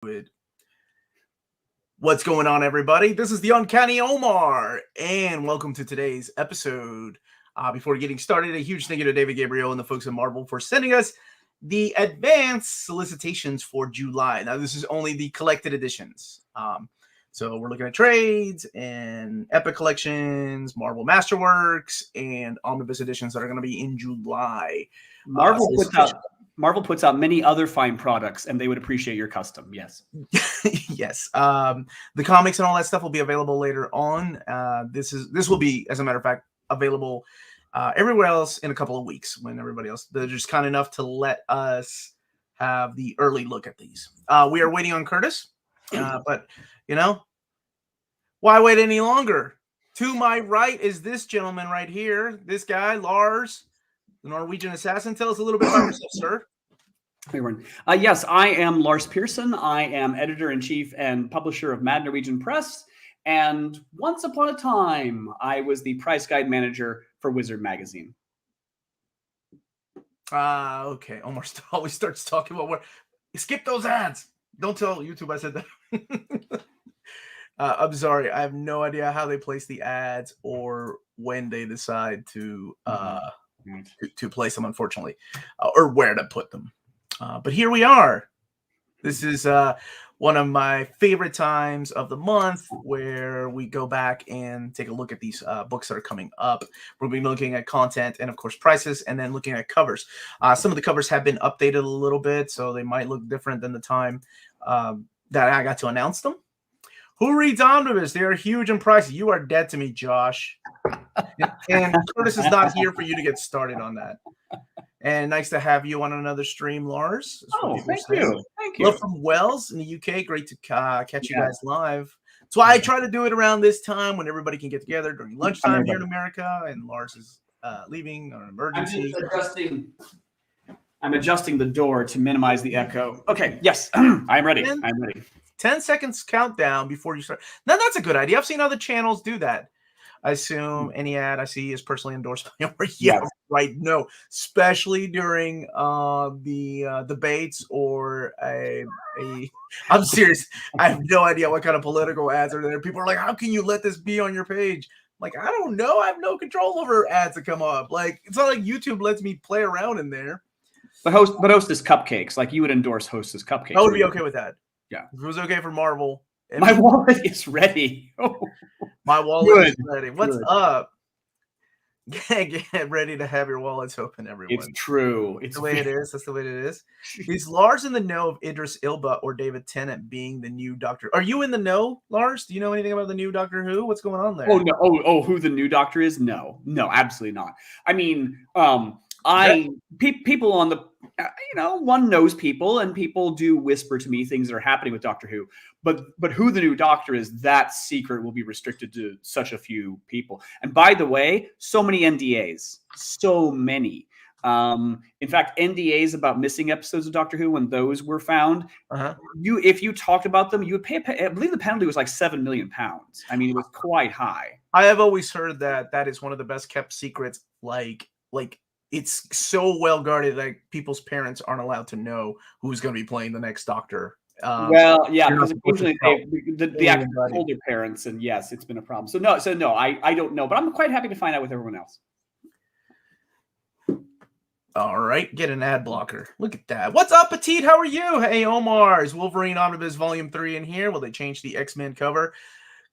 Good. What's going on, everybody? This is the Uncanny Omar, and welcome to today's episode. Before getting started, a huge thank you to David Gabriel and the folks at Marvel for sending us the advanced solicitations for July. Now, this is only the collected editions. So we're looking at trades and Epic collections, Marvel Masterworks, and Omnibus editions that are going to be in July. Marvel puts out many other fine products, and they would appreciate your custom. Yes. Yes. The comics and all that stuff will be available later on. This will be, as a matter of fact, available everywhere else in a couple of weeks when everybody else. They're just kind enough to let us have the early look at these. We are waiting on Kurtis, but why wait any longer? To my right is this gentleman right here. This guy, Lars, the Norwegian assassin. Tell us a little bit about yourself, sir. Yes, I am Lars Pearson. I am editor-in-chief and publisher of Mad Norwegian Press. And once upon a time, I was the price guide manager for Wizard Magazine. Okay. Omar always starts talking about what. Skip those ads. Don't tell YouTube I said that. I'm sorry. I have no idea how they place the ads or when they decide to place them, unfortunately, or where to put them. But here we are. This is one of my favorite times of the month where we go back and take a look at these books that are coming up. We'll be looking at content and, of course, prices, and then looking at covers. Some of the covers have been updated a little bit, so they might look different than the time that I got to announce them. Who reads Omnibus? They are huge and pricey. You are dead to me, Josh. And Kurtis is not here for you to get started on that. And nice to have you on another stream, Lars. Oh, thank you. Thank you. Love from Wells in the UK. Great to catch you guys live. So I try to do it around this time when everybody can get together during lunchtime here in America, and Lars is leaving on an emergency. I'm adjusting the door to minimize the echo. Okay, yes, I'm ready. I'm ready. 10 seconds countdown before you start. Now, that's a good idea. I've seen other channels do that. I assume any ad I see is personally endorsed by Omar. Yeah, right. No, especially during the debates or I'm serious. I have no idea what kind of political ads are there. People are like, how can you let this be on your page? Like, I don't know. I have no control over ads that come up. Like, it's not like YouTube lets me play around in there. But Hostess Cupcakes, like you would endorse Hostess Cupcakes. I would be okay with that. Yeah. If it was okay for Marvel. My wallet is ready. My wallet is ready. What's up? Get ready to have your wallets open, everyone. It's true. It's the way it is. That's the way it is. Is Lars in the know of Idris Elba or David Tennant being the new Doctor? Are you in the know, Lars? Do you know anything about the new Doctor Who? What's going on there? Oh no. Who the new Doctor is? No, absolutely not. I mean, people on the, one knows people, and people do whisper to me things that are happening with Doctor Who. But who the new Doctor is, that secret will be restricted to such a few people. And by the way, so many NDAs, so many. In fact, NDAs about missing episodes of Doctor Who, when those were found, if you talked about them, you would pay. I believe the penalty was like £7 million. I mean, it was quite high. I have always heard that is one of the best kept secrets. Like it's so well guarded, like people's parents aren't allowed to know who's going to be playing the next Doctor. Because occasionally the actors told their parents, and yes, it's been a problem. So no, I don't know, but I'm quite happy to find out with everyone else. All right, get an ad blocker. Look at that. What's up, Petite? How are you? Hey, Omar. Is Wolverine Omnibus Volume 3 in here? Will they change the X-Men cover?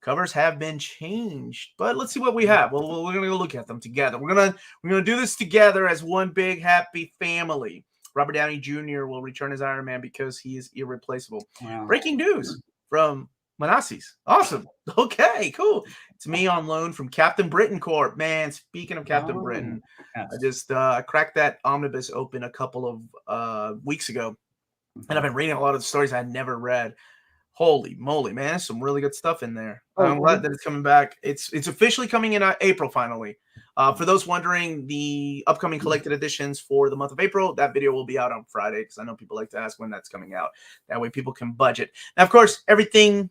Covers have been changed, but let's see what we have. Well, we're gonna go look at them together. We're gonna do this together as one big happy family. Robert Downey Jr. will return as Iron Man because he is irreplaceable. Wow. Breaking news from Manassis. Awesome. Okay, cool. It's me on loan from Captain Britain Corp. Man, speaking of Captain Britain, yes. I just cracked that omnibus open a couple of weeks ago, and I've been reading a lot of the stories I had never read. Holy moly, man, there's some really good stuff in there. I'm glad that it's coming back. It's officially coming in April, finally. For those wondering, the upcoming collected editions for the month of April, that video will be out on Friday because I know people like to ask when that's coming out. That way people can budget. Now, of course, everything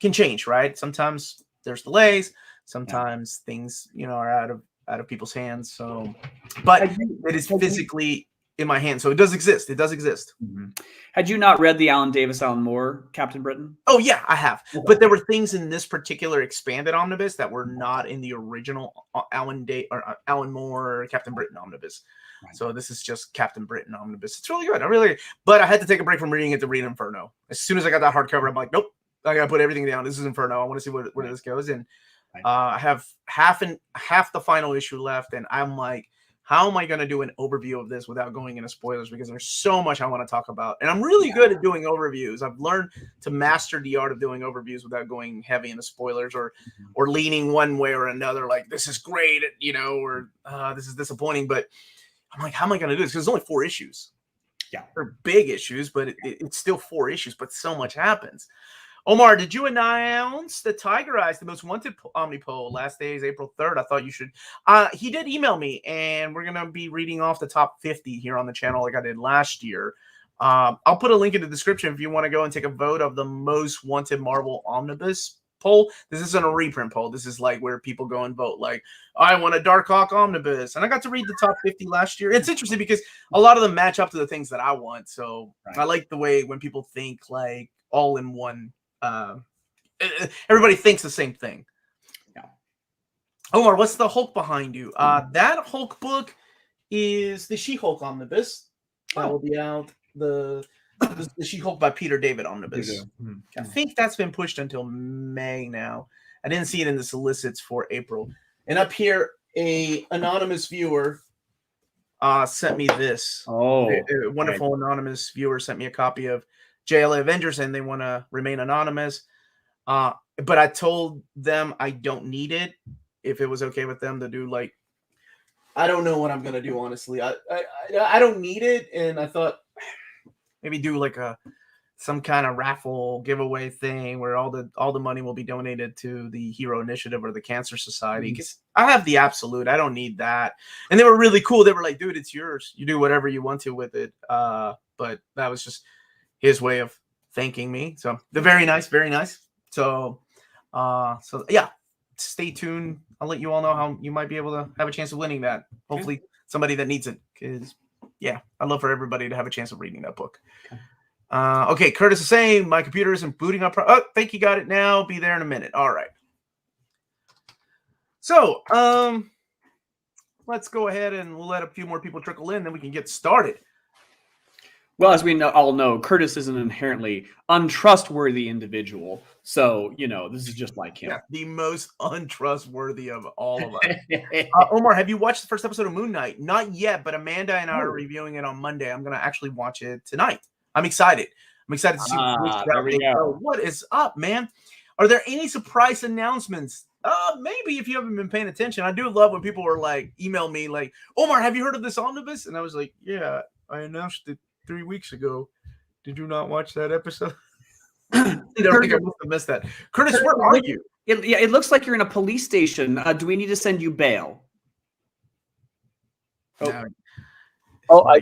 can change, right? Sometimes there's delays. Sometimes things, are out of people's hands. So, but it is physically in my hand. So it does exist. It does exist. Mm-hmm. Had you not read the Alan Davis, Alan Moore Captain Britain? Oh yeah, I have. Okay. But there were things in this particular expanded omnibus that were not in the original Alan Moore Captain Britain omnibus. Right. So this is just Captain Britain omnibus. It's really good. But I had to take a break from reading it to read Inferno. As soon as I got that hardcover, I'm like, nope, I gotta put everything down. This is Inferno. I want to see where this goes. And I have half the final issue left, and I'm like, how am I going to do an overview of this without going into spoilers? Because there's so much I want to talk about. And I'm really good at doing overviews. I've learned to master the art of doing overviews without going heavy into spoilers or leaning one way or another. Like, this is great, or this is disappointing. But I'm like, how am I going to do this? Because there's only 4 issues. Yeah. They're big issues, but it's still 4 issues, but so much happens. Omar, did you announce the Tiger Eyes, the most wanted Omni poll? Last day is April 3rd. I thought you should. He did email me, and we're going to be reading off the top 50 here on the channel like I did last year. I'll put a link in the description if you want to go and take a vote of the most wanted Marvel Omnibus poll. This isn't a reprint poll. This is like where people go and vote. Like, I want a Darkhawk Omnibus. And I got to read the top 50 last year. It's interesting because a lot of them match up to the things that I want. So I like the way when people think like all in one. Everybody thinks the same thing. Yeah. Omar, what's the Hulk behind you? That Hulk book is the She-Hulk Omnibus. That will be out. The She-Hulk by Peter David Omnibus. I think that's been pushed until May now. I didn't see it in the solicits for April. And up here, a anonymous viewer sent me this. A wonderful anonymous viewer sent me a copy of JLA Avengers, and they want to remain anonymous. But I told them I don't need it. If it was okay with them to do, like, I don't know what I'm gonna do, honestly. I don't need it, and I thought maybe do like some kind of raffle giveaway thing where all the money will be donated to the Hero Initiative or the Cancer Society. Because I have the Absolute. I don't need that. And they were really cool. They were like, dude, it's yours. You do whatever you want to with it. But that was just his way of thanking me. So they're very nice, very nice. So yeah, stay tuned. I'll let you all know how you might be able to have a chance of winning that. Hopefully somebody that needs it. Because yeah, I'd love for everybody to have a chance of reading that book. Okay, Kurtis is saying my computer isn't booting up. Oh, think you got it now. Be there in a minute. All right. So let's go ahead and we'll let a few more people trickle in, then we can get started. Well, as we all know, Kurtis is an inherently untrustworthy individual. So, this is just like him. Yeah, the most untrustworthy of all of us. Omar, have you watched the first episode of Moon Knight? Not yet, but Amanda and I are reviewing it on Monday. I'm going to actually watch it tonight. I'm excited. I'm excited to see what is up, man. Are there any surprise announcements? Maybe if you haven't been paying attention. I do love when people are like, email me like, Omar, have you heard of this omnibus? And I was like, yeah, I announced it 3 weeks ago. Did you not watch that episode? I think I must have missed that. Kurtis, where are you? It looks like you're in a police station. Do we need to send you bail? There I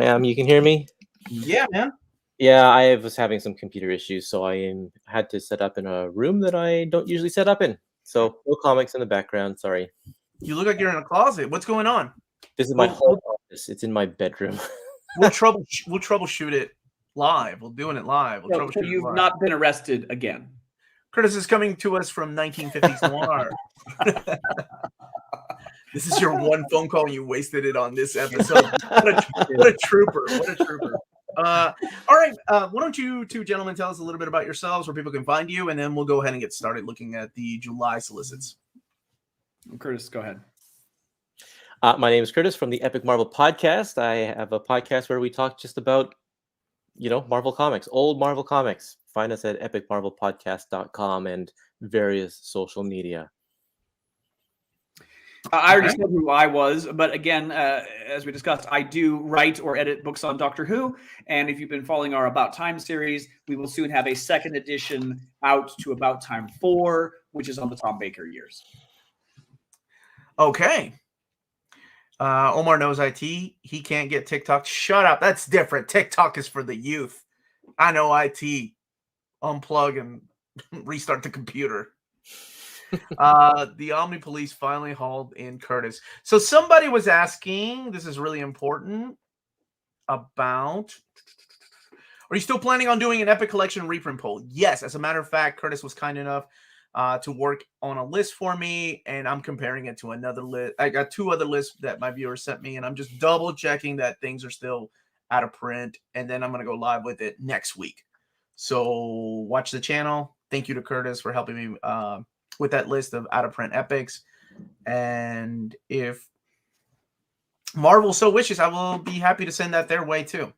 am. You can hear me? Yeah, man. Yeah, I was having some computer issues, so I had to set up in a room that I don't usually set up in. So no comics in the background. Sorry. You look like you're in a closet. What's going on? This is my home office. It's in my bedroom. We'll troubleshoot it live. We're doing it live. So you've not been arrested again. Kurtis is coming to us from 1950s noir. This is your one phone call and you wasted it on this episode. What a trooper. What a trooper. All right. Why don't you two gentlemen tell us a little bit about yourselves, where people can find you, and then we'll go ahead and get started looking at the July solicits. Kurtis, go ahead. My name is Kurtis from the Epic Marvel Podcast. I have a podcast where we talk just about, Marvel comics, old Marvel comics. Find us at epicmarvelpodcast.com and various social media. I already said who I was, but again, as we discussed, I do write or edit books on Doctor Who. And if you've been following our About Time series, we will soon have a second edition out to About Time 4, which is on the Tom Baker years. Okay. Omar knows IT. He can't get TikTok. Shut up. That's different. TikTok is for the youth. I know IT. Unplug and restart the computer. The Omni Police finally hauled in Kurtis. So somebody was asking, this is really important. about... Are you still planning on doing an Epic Collection reprint poll? Yes. As a matter of fact, Kurtis was kind enough to work on a list for me, and I'm comparing it to another list. I got 2 other lists that my viewers sent me, and I'm just double checking that things are still out of print, and then I'm going to go live with it next week. So watch the channel. Thank you to Kurtis for helping me with that list of out of print epics. And if Marvel so wishes, I will be happy to send that their way too,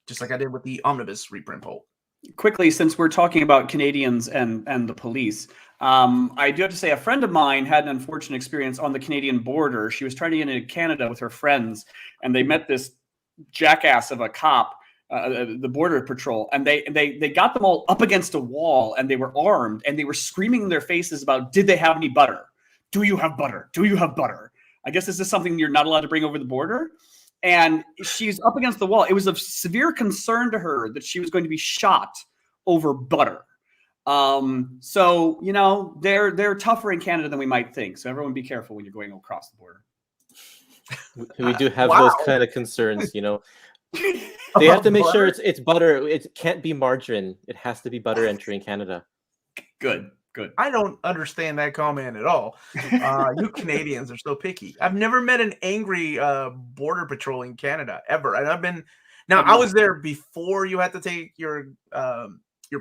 just like I did with the Omnibus reprint poll. Quickly, since we're talking about Canadians and the police, I do have to say a friend of mine had an unfortunate experience on the Canadian border. She was trying to get into Canada with her friends, and they met this jackass of a cop, the border patrol, and they got them all up against a wall, and they were armed, and they were screaming in their faces about, did they have any butter? Do you have butter? Do you have butter? I guess this is something you're not allowed to bring over the border. And she's up against the wall. It was of severe concern to her that she was going to be shot over butter. So, you know, they're tougher in Canada than we might think. So everyone be careful when you're going across the border. We do have those kind of concerns, you know. They have to make sure it's butter. It can't be margarine. It has to be butter entering Canada. Good. I don't understand that comment at all. You Canadians are so picky. I've never met an angry border patrol in Canada ever. And I've been I was there before you had to take your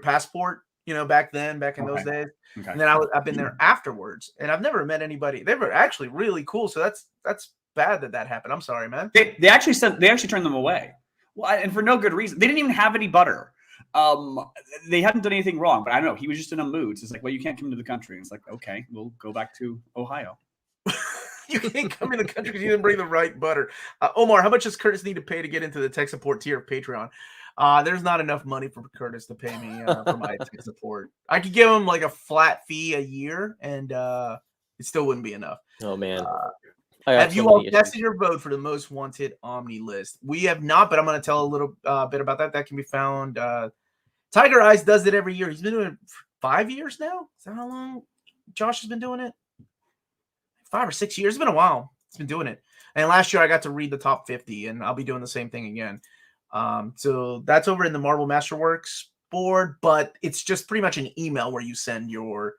passport, you know, back in those days. Okay. And then I've been there afterwards, and I've never met anybody. They were actually really cool. So that's bad that happened. I'm sorry, man. They actually turned them away. Well, and for no good reason. They didn't even have any butter. They hadn't done anything wrong, but I don't know. He was just in a mood. So it's like, well, you can't come into the country. And it's like, okay, we'll go back to Ohio. You can't come in the country because you didn't bring the right butter. Omar, how much does Kurtis need to pay to get into the tech support tier of Patreon? There's not enough money for Kurtis to pay me for my tech support. I could give him like a flat fee a year, and it still wouldn't be enough. Oh, man. Have you all tested your vote for the most wanted Omni list? We have not, but I'm going to tell a little bit about that. That can be found. Tiger Eyes does it every year. He's been doing it for 5 years now. Is that how long Josh has been doing it? 5 or 6 years. It's been a while. He's been doing it. And last year I got to read the top 50, and I'll be doing the same thing again. So that's over in the Marvel Masterworks board, but it's just pretty much an email where you send your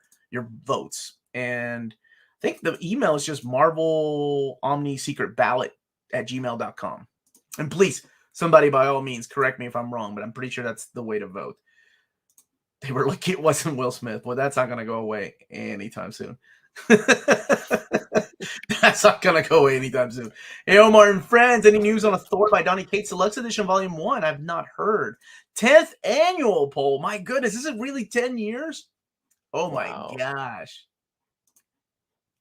votes. And I think the email is just Marvel Omni Secret Ballot at gmail.com. And please, somebody by all means correct me if I'm wrong, but I'm pretty sure that's the way to vote. They were like, it wasn't Will Smith. Well, that's not going to go away anytime soon. That's not going to go away anytime soon. Hey, Omar and friends, any news on a Thor by Donny Cates Deluxe Edition Volume 1? I've not heard. 10th annual poll. My goodness, is it really 10 years? Oh, my gosh.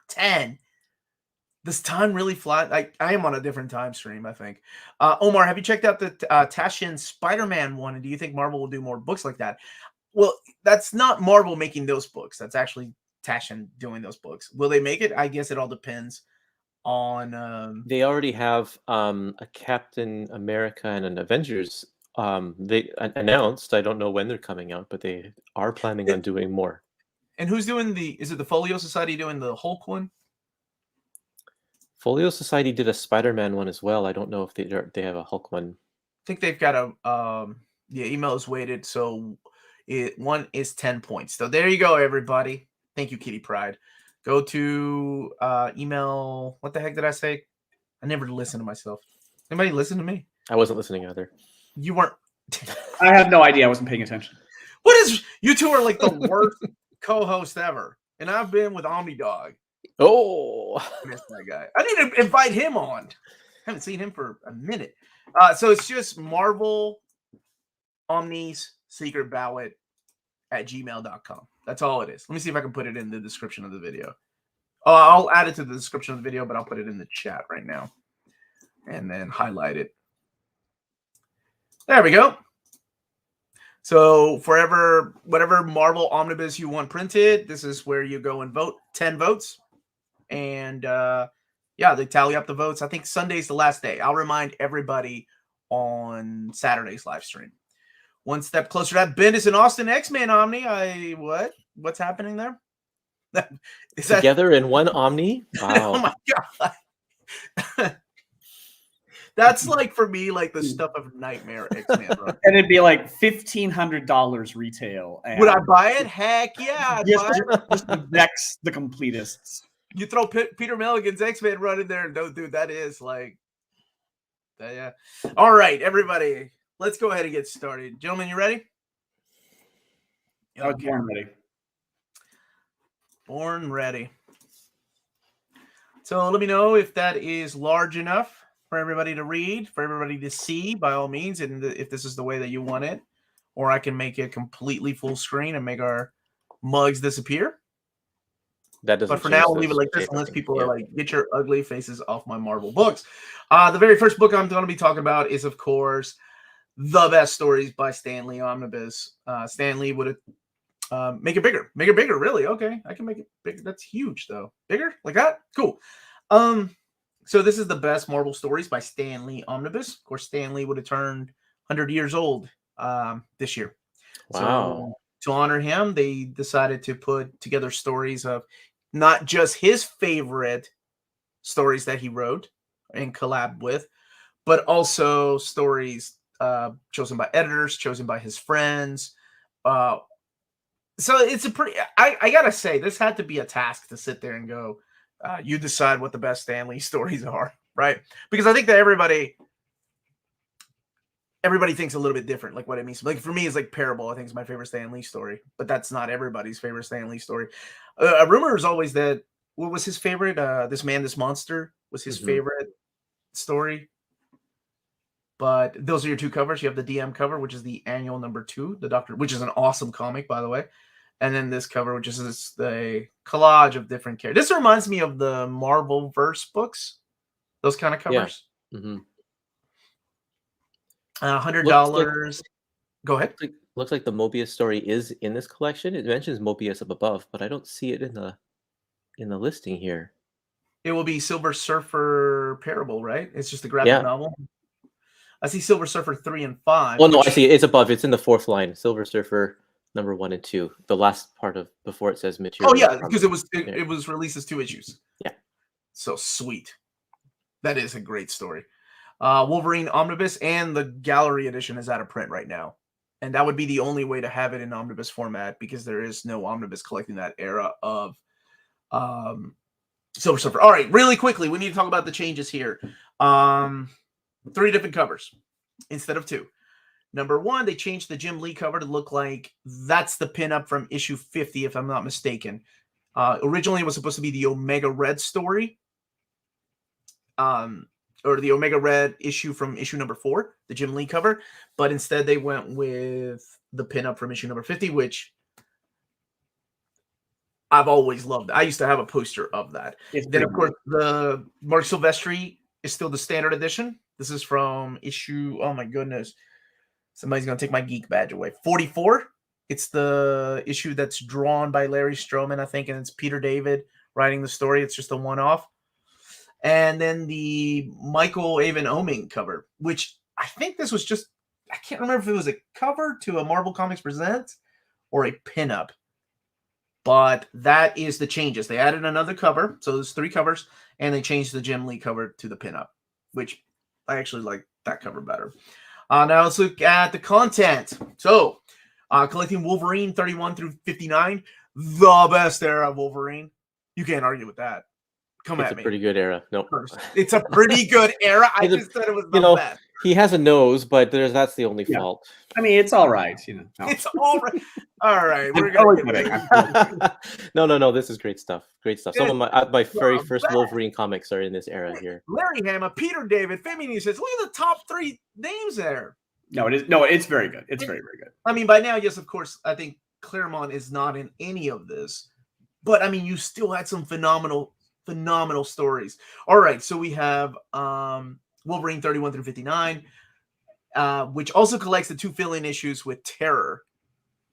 10. This time really flies. I am on a different time stream, I think. Omar, have you checked out the Tasshin Spider-Man one? And do you think Marvel will do more books like that? Well, that's not Marvel making those books. That's actually Tasshin doing those books. Will they make it? I guess it all depends on... They already have a Captain America and an Avengers. They announced. I don't know when they're coming out, but they are planning on doing more. And who's doing is it the Folio Society doing the Hulk one? Folio Society did a Spider-Man one as well. I don't know if they have a Hulk one. I think they've got email is weighted, so one is 10 points. So there you go, everybody. Thank you, Kitty Pride. Go to email. What the heck did I say? I never listen to myself. Anybody listen to me? I wasn't listening either. You weren't. I have no idea. I wasn't paying attention. What is? You two are like the worst co-host ever, and I've been with Omni Dog. Oh, I miss that guy. I need to invite him on. Haven't seen him for a minute. So it's just Marvel Omni's Secret Ballot at gmail.com. That's all it is. Let me see if I can put it in the description of the video. Oh, I'll add it to the description of the video, but I'll put it in the chat right now and then highlight it. There we go. So whatever Marvel Omnibus you want printed, this is where you go and vote. 10 votes. And they tally up the votes. I think Sunday's the last day. I'll remind everybody on Saturday's live stream. One step closer to that. Bendis and Austin X-Men Omni. What's happening there? Together in one Omni? Wow. Oh my god. That's like for me, like the stuff of nightmare X-Men run. And it'd be like $1,500 retail. Would I buy it? Heck yeah, I'd Just, buy it. just the Vex, the completists. You throw Peter Milligan's X-Men run in there, no, dude, that is like, yeah. All right, everybody, let's go ahead and get started. Gentlemen, you ready? I was born ready. Born ready. So let me know if that is large enough for everybody to read, for everybody to see, by all means, and if this is the way that you want it, or I can make it completely full screen and make our mugs disappear. That doesn't. But for now, we'll leave it like this, unless people are like, get your ugly faces off my Marvel books. The very first book I'm going to be talking about is, of course, The Best Stories by Stan Lee Omnibus. Stan Lee would make it bigger. Make it bigger, really? Okay, I can make it bigger. That's huge, though. Bigger? Like that? Cool. So this is The Best Marvel Stories by Stan Lee Omnibus. Of course, Stan Lee would have turned 100 years old this year. Wow. So to honor him, they decided to put together stories of not just his favorite stories that he wrote and collabed with, but also stories chosen by editors, chosen by his friends. So it's a pretty, I gotta say, this had to be a task to sit there and go, you decide what the best Stan Lee stories are, right? Because I think that everybody thinks a little bit different, like what it means. Like for me, it's like Parable, I think is my favorite Stan Lee story, but that's not everybody's favorite Stan Lee story. A rumor is always that, what was his favorite? This Man, This Monster was his favorite story. But those are your two covers. You have the DM cover, which is the annual #2, the Doctor, which is an awesome comic, by the way. And then this cover, which is the collage of different characters. This reminds me of the Marvel Verse books, those kind of covers. Yeah. Mm-hmm. $100. Go ahead. Looks like the Mobius story is in this collection. It mentions Mobius up above, but I don't see it in the listing here. It will be Silver Surfer Parable, right? It's just a graphic novel. I see Silver Surfer 3 and 5. Well, no, I see it's above. It's in the 4th line. Silver Surfer #1 and 2. The last part of before it says material. Oh yeah, because it was released as 2 issues. Yeah. So sweet. That is a great story. Wolverine Omnibus and the Gallery Edition is out of print right now. And that would be the only way to have it in omnibus format, because there is no omnibus collecting that era of Silver Surfer. All right, really quickly, we need to talk about the changes here. 3 different covers instead of 2. #1, they changed the Jim Lee cover to look like that's the pinup from issue 50, if I'm not mistaken. Originally, it was supposed to be the Omega Red story. Or the Omega Red issue from issue #4, the Jim Lee cover, but instead they went with the pinup from issue #50, which I've always loved. I used to have a poster of that. Then, of course, the Mark Silvestri is still the standard edition. This is from issue, oh my goodness, somebody's going to take my geek badge away. 44. It's the issue that's drawn by Larry Stroman, I think, and it's Peter David writing the story. It's just a one-off. And then the Michael Avon Oeming cover, which I think this was just, I can't remember if it was a cover to a Marvel Comics Presents or a pinup. But that is the changes. They added another cover. So there's 3 covers, and they changed the Jim Lee cover to the pinup, which I actually like that cover better. Now let's look at the content. So collecting Wolverine 31 through 59, the best era of Wolverine. You can't argue with that. Come at me. It's a pretty good era. No, it's a pretty good era. I just said it was the best. He has a nose, but that's the only fault. I mean, it's all right. No. It's all right. All right, we're gonna No. This is great stuff. Great stuff. Some of my very first Wolverine comics are in this era here. Larry Hama, Peter David, Femi says, look at the top 3 names there. No, it is. No, it's very good. It's very, very good. I mean, by now, yes, of course, I think Claremont is not in any of this, but I mean, you still had some phenomenal stories. All right, so we have Wolverine 31 through 59, which also collects the 2 fill-in issues with Terror.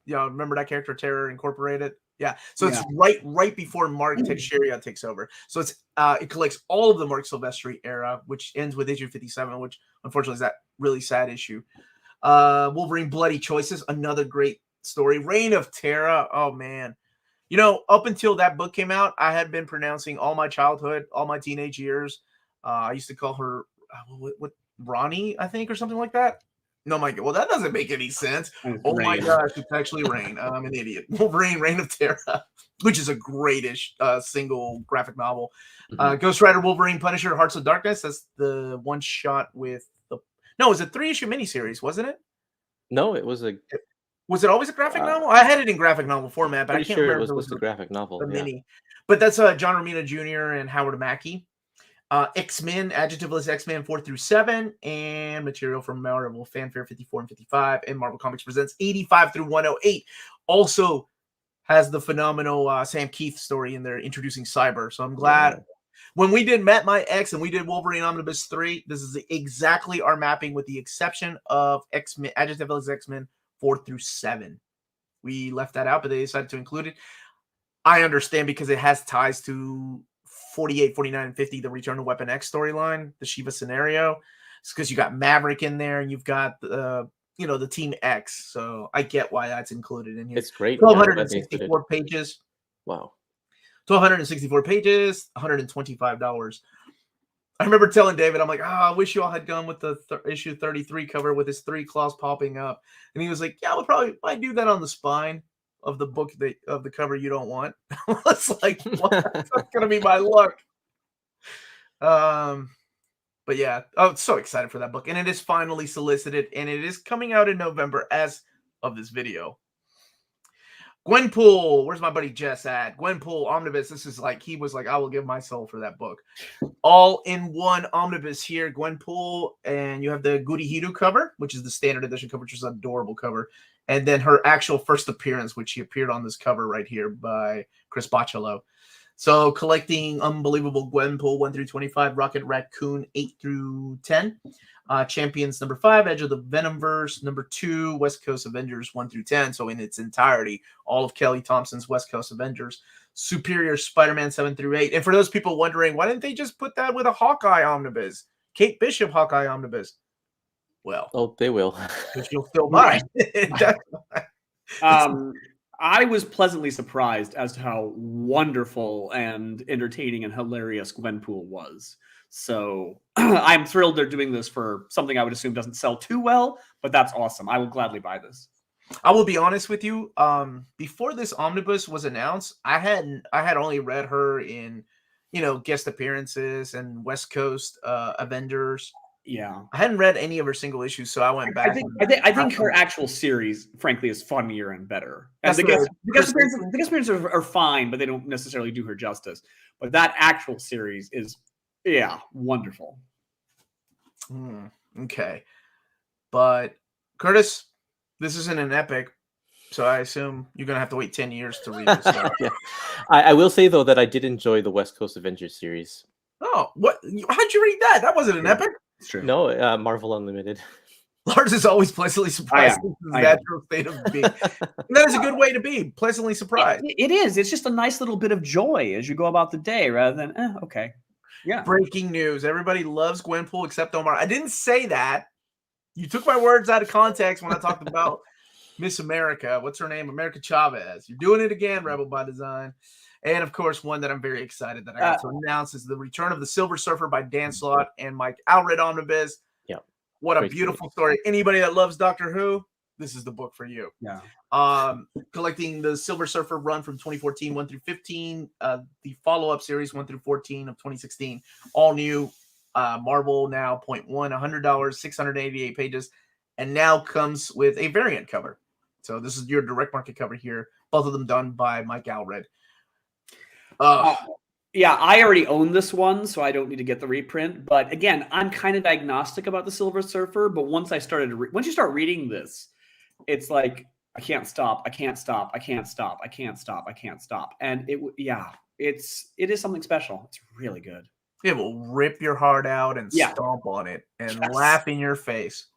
Remember that character, Terror Incorporated? Yeah. So it's right before Mark Teixeira takes over. So it's it collects all of the Mark Silvestri era, which ends with issue 57, which unfortunately is that really sad issue. Wolverine Bloody Choices, another great story. Reign of Terror. Oh man. Up until that book came out, I had been pronouncing all my childhood, all my teenage years. I used to call her, what Ronnie, I think, or something like that. No, my God. Well, that doesn't make any sense. It's Oh my Rain. gosh, it's actually Rain. I'm an idiot. Wolverine, Reign of Terror, which is a greatish single graphic novel. Ghost Rider, Wolverine, Punisher, Hearts of Darkness. That's the one shot with the. No, it was a 3-issue miniseries, wasn't it? No, it was a. Was it always a graphic novel? I had it in graphic novel format, but I Pretty can't sure remember it if it was was a graphic novel. the Yeah. mini. But that's John Romita Jr. and Howard Mackie. X-Men, adjectiveless X-Men 4 through 7, and material from Marvel Fanfare 54 and 55, and Marvel Comics Presents 85 through 108. Also has the phenomenal Sam Keith story in there introducing Cyber. So I'm glad when we did Met My X and we did Wolverine Omnibus 3, this is exactly our mapping with the exception of X-Men, adjectiveless X-Men 4 through 7. We left that out, but they decided to include it. I understand because it has ties to 48, 49, and 50, the Return to Weapon X storyline, the Shiva scenario. It's because you got Maverick in there and you've got the Team X. So I get why that's included in here. It's great. 1,264 pages. Wow. 1,264 pages, $125. I remember telling David, I'm like, I wish you all had gone with the issue 33 cover with his 3 claws popping up. And he was like, yeah, might do that on the spine of the book of the cover you don't want. It's like, what? That's gonna be my luck. But yeah, I'm so excited for that book, and it is finally solicited, and it is coming out in November as of this video. Gwenpool, where's my buddy Jess at? Gwenpool Omnibus. This is like he was like, I will give my soul for that book. All in one omnibus here, Gwenpool, and you have the Goody Hiru cover, which is the standard edition cover, which is an adorable cover. And then her actual first appearance, which she appeared on this cover right here by Chris Bachalo. So collecting Unbelievable Gwenpool 1 through 25, Rocket Raccoon 8 through 10, Champions number 5, Edge of the Venomverse number 2, West Coast Avengers 1 through 10. So in its entirety, all of Kelly Thompson's West Coast Avengers, Superior Spider-Man 7 through 8. And for those people wondering, why didn't they just put that with a Hawkeye omnibus? Kate Bishop Hawkeye omnibus. Well, they will. Because you'll still buy. I was pleasantly surprised as to how wonderful and entertaining and hilarious Gwenpool was. So I'm thrilled they're doing this for something I would assume doesn't sell too well, but that's awesome. I will gladly buy this. I will be honest with you. Before this omnibus was announced, I had only read her in, guest appearances and West Coast Avengers. Yeah, I hadn't read any of her single issues, so I went back. I think her actual series, frankly, is funnier and better. And the guest appearances are fine, but they don't necessarily do her justice. But that actual series is, wonderful. Okay, but Kurtis, this isn't an epic, so I assume you're gonna have to wait 10 years to read this stuff. Yeah. I will say though that I did enjoy the West Coast Avengers series. Oh, what? How'd you read that? That wasn't an epic. It's true. No, Marvel Unlimited. Lars is always pleasantly surprised. His natural state of being. And that is a good way to be, pleasantly surprised. It is. It's just a nice little bit of joy as you go about the day, rather than okay. Yeah. Breaking news: everybody loves Gwenpool except Omar. I didn't say that. You took my words out of context when I talked about Miss America. What's her name? America Chavez. You're doing it again, Rebel by Design. And, of course, one that I'm very excited that I got to announce is the return of the Silver Surfer by Dan Slott and Mike Allred Omnibus. Yeah. What a beautiful story. Anybody that loves Doctor Who, this is the book for you. Yeah. Collecting the Silver Surfer run from 2014, 1 through 15, the follow-up series 1 through 14 of 2016, all new Marvel now, .1, $100, 688 pages, and now comes with a variant cover. So this is your direct market cover here. Both of them done by Mike Allred. Yeah, I already own this one, so I don't need to get the reprint. But again, I'm kind of agnostic about the Silver Surfer. But once I started, once you start reading this, it's like I can't stop, I can't stop, I can't stop, I can't stop, I can't stop, and it is something special. It's really good. It will rip your heart out and stomp on it and laugh in your face.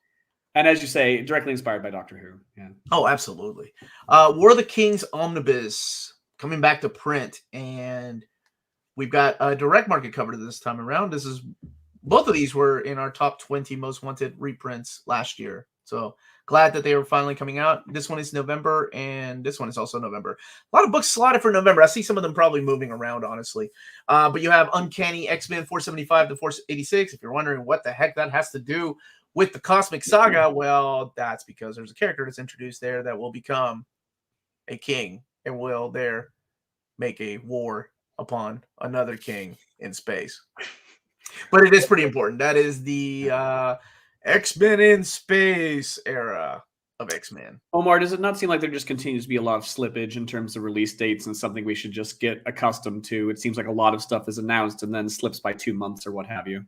And as you say, directly inspired by Doctor Who. Yeah. Oh, absolutely. War of the Kings Omnibus coming back to print, and we've got a direct market cover this time around. Both of these were in our top 20 most wanted reprints last year. So glad that they were finally coming out. This one is November, and this one is also November. A lot of books slotted for November. I see some of them probably moving around, honestly. But you have Uncanny X-Men 475 to 486. If you're wondering what the heck that has to do with the Cosmic Saga, well, that's because there's a character that's introduced there that will become a king and will there make a war upon another king in space. But it is pretty important. That is the X-Men in Space era of X-Men. Omar, does it not seem like there just continues to be a lot of slippage in terms of release dates and something we should just get accustomed to? It seems like a lot of stuff is announced and then slips by 2 months or what have you.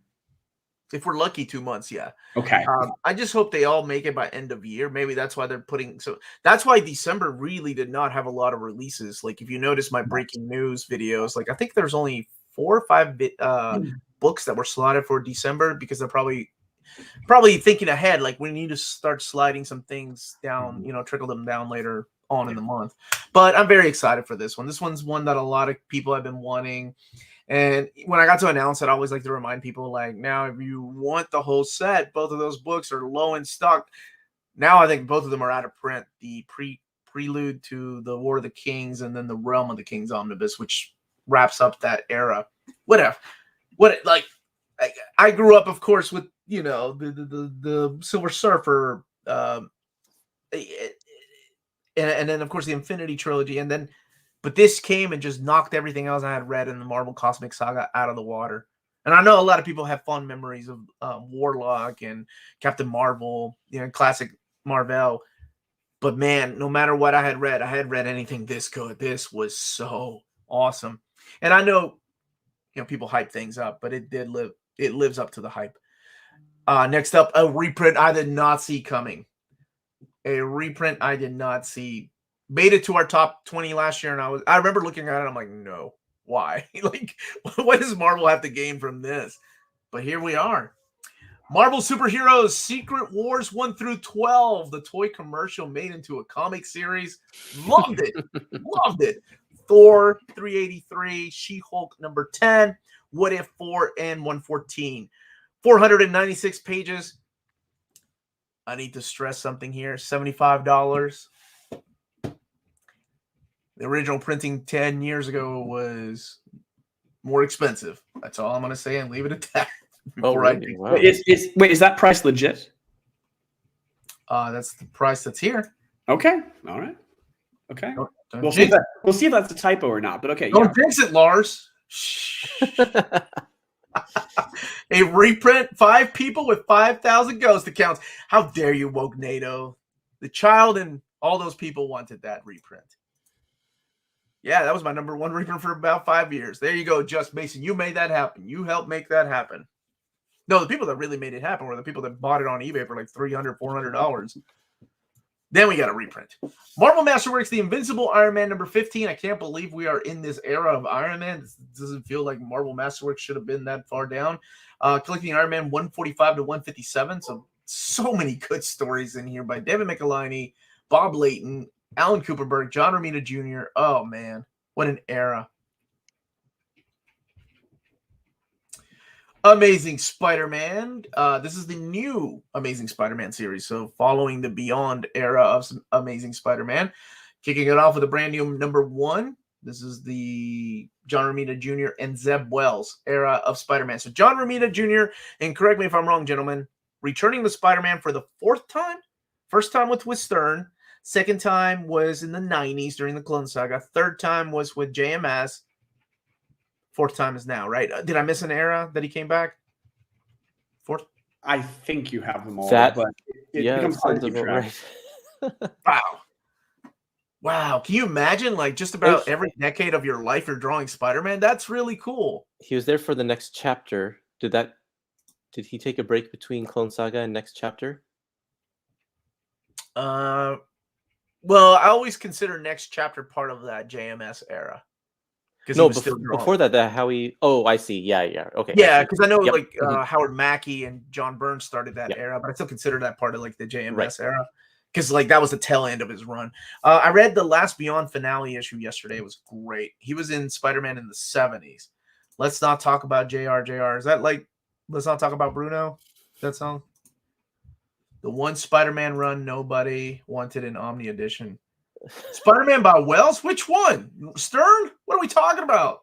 If we're lucky, 2 months, yeah. Okay. I just hope they all make it by end of year. Maybe that's why they're putting... So that's why December really did not have a lot of releases. Like, if you notice my breaking news videos, like, I think there's only 4 or 5 books that were slotted for December because they're probably thinking ahead, like we need to start sliding some things down, trickle them down later on in the month. But I'm very excited for this one. This one's one that a lot of people have been wanting. And when I got to announce it, I always like to remind people, like, now if you want the whole set, both of those books are low in stock. Now I think both of them are out of print. The prelude to the War of the Kings and then the Realm of the Kings Omnibus, which wraps up that era. I grew up, of course, with the Silver Surfer, and then of course the Infinity Trilogy, but this came and just knocked everything else I had read in the Marvel Cosmic Saga out of the water. And I know a lot of people have fond memories of Warlock and Captain Marvel, classic Marvel. But man, no matter what I had read anything this good. This was so awesome. And I know, people hype things up, but it lives up to the hype. Next up, a reprint I did not see coming. A reprint I did not see. Made it to our top 20 last year, and I remember looking at it, I'm like, no, why? Like, what does Marvel have to gain from this? But here we are. Marvel Superheroes Secret Wars 1 through 12, the toy commercial made into a comic series. Loved it. Loved it. Thor 383, She-Hulk number 10, What If 4 and 114. 496 pages. I need to stress something here. $75. The original printing 10 years ago was more expensive. That's all I'm going to say and leave it at that. Really? Wow. Is that price legit? That's the price that's here. Okay. All right. Okay. Don't We'll see if that's a typo or not. But okay. Don't jinx it, Lars. A reprint, 5 people with 5,000 ghost accounts. How dare you, woke NATO? The child and all those people wanted that reprint. Yeah, that was my number 1 reprint for about 5 years. There you go, Just Mason. You made that happen. You helped make that happen. No, the people that really made it happen were the people that bought it on eBay for like $300, $400. Then we got a reprint. Marvel Masterworks, The Invincible Iron Man number 15. I can't believe we are in this era of Iron Man. This doesn't feel like Marvel Masterworks should have been that far down. Collecting Iron Man 145 to 157. So many good stories in here by David Michelinie, Bob Layton, Alan Cooperberg, John Romita Jr. Oh, man. What an era. Amazing Spider-Man. This is the new Amazing Spider-Man series. So following the Beyond era of Amazing Spider-Man. Kicking it off with a brand new number 1. This is the John Romita Jr. and Zeb Wells era of Spider-Man. So John Romita Jr., and correct me if I'm wrong, gentlemen, returning to Spider-Man for the 4th time. First time with Stern. Second time was in the 90s during the Clone Saga. Third time was with JMS. 4th time is now, right? Did I miss an era that he came back? 4th? I think you have them all, but it becomes hard to keep track. Wow. Wow. Can you imagine, like, just about every decade of your life you're drawing Spider-Man? That's really cool. He was there for the next chapter. Did he take a break between Clone Saga and next chapter? Well, I always consider next chapter part of that JMS era. No, before that, how he... Oh, I see. Yeah. Okay. Yeah, because I know Howard Mackey and John Byrne started that era, but I still consider that part of like the JMS era. Because like that was the tail end of his run. I read the last Beyond finale issue yesterday. It was great. He was in Spider-Man in the 70s. Let's not talk about JR. Is that like... Let's not talk about Bruno? That song? The one Spider-Man run nobody wanted in Omni Edition. Spider-Man by Wells? Which one? Stern? What are we talking about?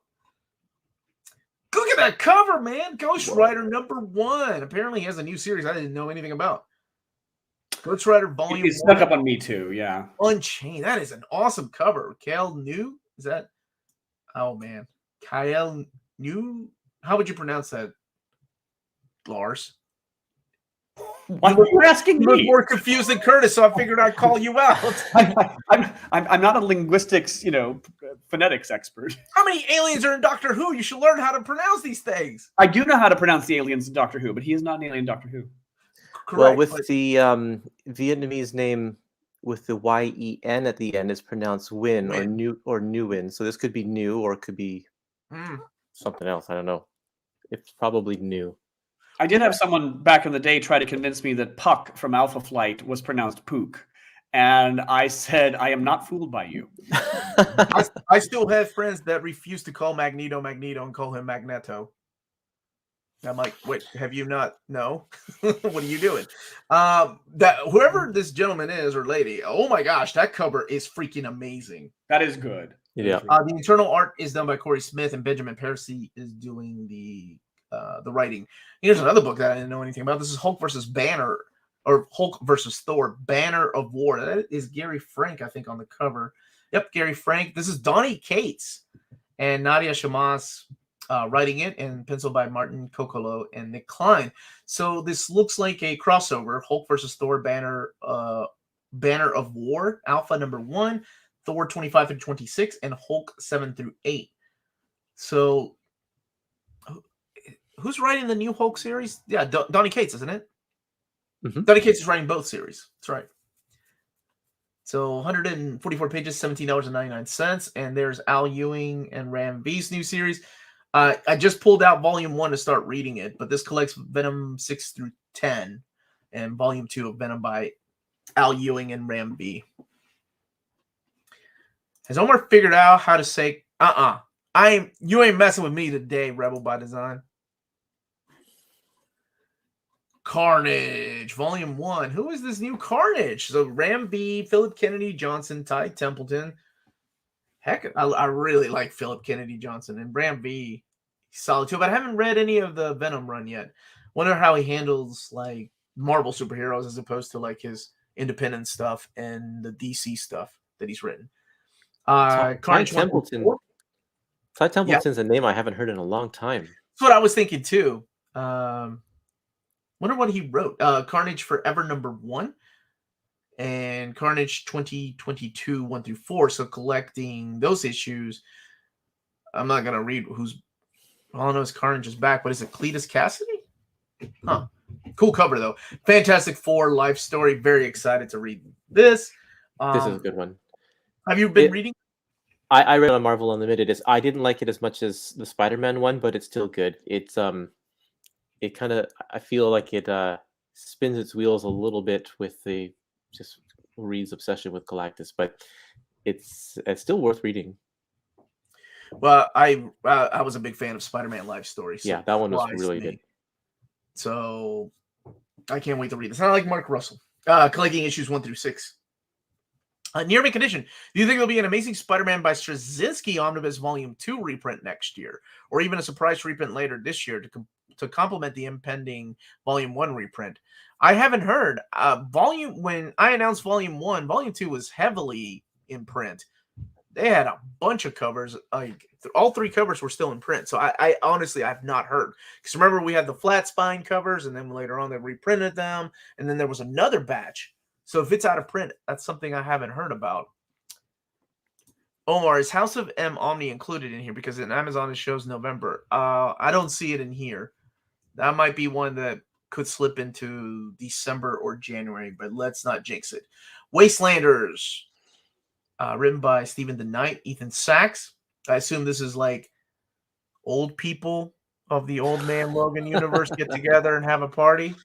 Look at that cover, man. Ghost Rider #1. Apparently he has a new series I didn't know anything about. Ghost Rider Volume 1. It snuck up on me too, yeah. Unchained. That is an awesome cover. Kyle New? Is that? Oh, man. Kyle New? How would you pronounce that, Lars? Why were you asking You look me? more confused than Kurtis, so I figured I'd call you out. I'm not a linguistics, phonetics expert. How many aliens are in Doctor Who? You should learn how to pronounce these things. I do know how to pronounce the aliens in Doctor Who, but he is not an alien in Doctor Who. Correct, well, with but the Vietnamese name with the Y-E-N at the end is pronounced Win or New or Nguyen. So this could be new or it could be something else. I don't know. It's probably new. I did have someone back in the day try to convince me that Puck from Alpha Flight was pronounced Pook. And I said, I am not fooled by you. I still have friends that refuse to call Magneto Magneto and call him Magneto. I'm like, wait, have you not? No. What are you doing? That whoever this gentleman is or lady, oh my gosh, that cover is freaking amazing. That is good. Yeah. The internal art is done by Corey Smith, and Benjamin Percy is doing the writing. Here's another book that I didn't know anything about. This is Hulk versus Banner, or Hulk versus Thor, Banner of War. That is Gary Frank, I think, on the cover. Yep, Gary Frank. This is Donnie Cates and Nadia Shamas writing it, and penciled by Martin Kokolo and Nick Klein. So this looks like a crossover: Hulk versus Thor, Banner of War, Alpha #1, Thor 25 through 26, and Hulk 7 through 8. So who's writing the new Hulk series? Yeah, Donnie Cates, isn't it? Mm-hmm. Donnie Cates is writing both series. That's right. So 144 pages, $17.99. And there's Al Ewing and Ram V's new series. I just pulled out Volume 1 to start reading it, but this collects Venom 6 through 10 and Volume 2 of Venom by Al Ewing and Ram V. Has Omar figured out how to say, you ain't messing with me today, Rebel by Design. Carnage, Volume 1. Who is this new Carnage? So Ram V, Philip Kennedy Johnson, Ty Templeton. Heck, I really like Philip Kennedy Johnson. And Ram V, solid too. But I haven't read any of the Venom run yet. Wonder how he handles like Marvel superheroes as opposed to like his independent stuff and the DC stuff that he's written. Carnage Templeton. Ty Templeton's a name I haven't heard in a long time. That's what I was thinking too. Wonder what he wrote. Carnage Forever #1 and Carnage 2022 1 through 4. So collecting those issues. I'm not gonna read who's. All I know is Carnage is back. But is it Cletus Cassidy? Huh. Cool cover though. Fantastic Four life story. Very excited to read this. This is a good one. Have you been reading? I read on Marvel Unlimited. I didn't like it as much as the Spider-Man one, but it's still good. It's it kind of, I feel like it spins its wheels a little bit with the just Reed's obsession with Galactus, but it's still worth reading. Well, I was a big fan of Spider-Man Life Story. So yeah, that one was really good. So I can't wait to read this. I like Mark Russell. Collecting issues 1 through 6. Near mint condition. Do you think there'll be an Amazing Spider-Man by Straczynski Omnibus Volume 2 reprint next year, or even a surprise reprint later this year to complement the impending Volume 1 reprint? I haven't heard. When I announced Volume 1, Volume 2 was heavily in print. They had a bunch of covers. Like all 3 covers were still in print. So I honestly, I've not heard. Because remember, we had the flat spine covers, and then later on they reprinted them, and then there was another batch. So if it's out of print, that's something I haven't heard about. Omar, is House of M Omni included in here? Because in Amazon it shows November. I don't see it in here. That might be one that could slip into December or January, but let's not jinx it. Wastelanders, written by Stephen DeKnight, Ethan Sachs. I assume this is like old people of the Old Man Logan universe get together and have a party.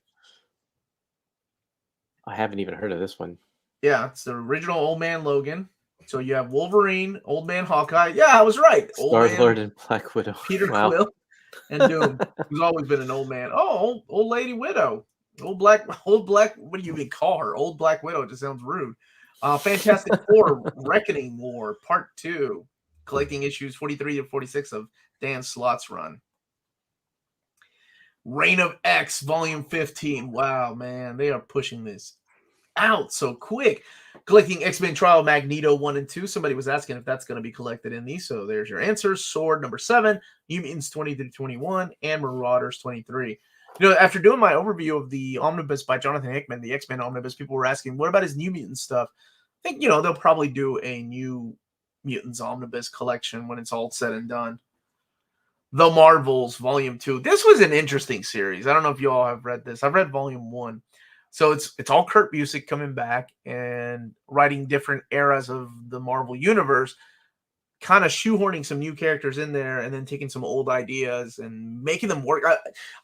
I haven't even heard of this one. Yeah, it's the original Old Man Logan. So you have Wolverine, Old Man Hawkeye. Yeah, I was right. Star-Lord and Black Widow. Peter Quill and Doom, who's always been an old man. Oh, old lady Widow. Old Black. What do you even call her? Old Black Widow. It just sounds rude. Fantastic Four: Reckoning War Part 2, collecting issues 43 to 46 of Dan Slott's run. Reign of X Volume 15. Wow, man, they are pushing this out so quick. Collecting X-Men Trial Magneto 1 and 2. Somebody was asking if that's going to be collected in these, so there's your answers. Sword number 7, New Mutants 20 to 21, and Marauders 23. You know, after doing my overview of the Omnibus by Jonathan Hickman, the X-Men Omnibus, people were asking, what about his New Mutants stuff? I think, they'll probably do a New Mutants Omnibus collection when it's all said and done. The Marvels, Volume 2. This was an interesting series. I don't know if you all have read this. I've read Volume 1. So it's all Kurt Busiek coming back and writing different eras of the Marvel Universe, kind of shoehorning some new characters in there and then taking some old ideas and making them work.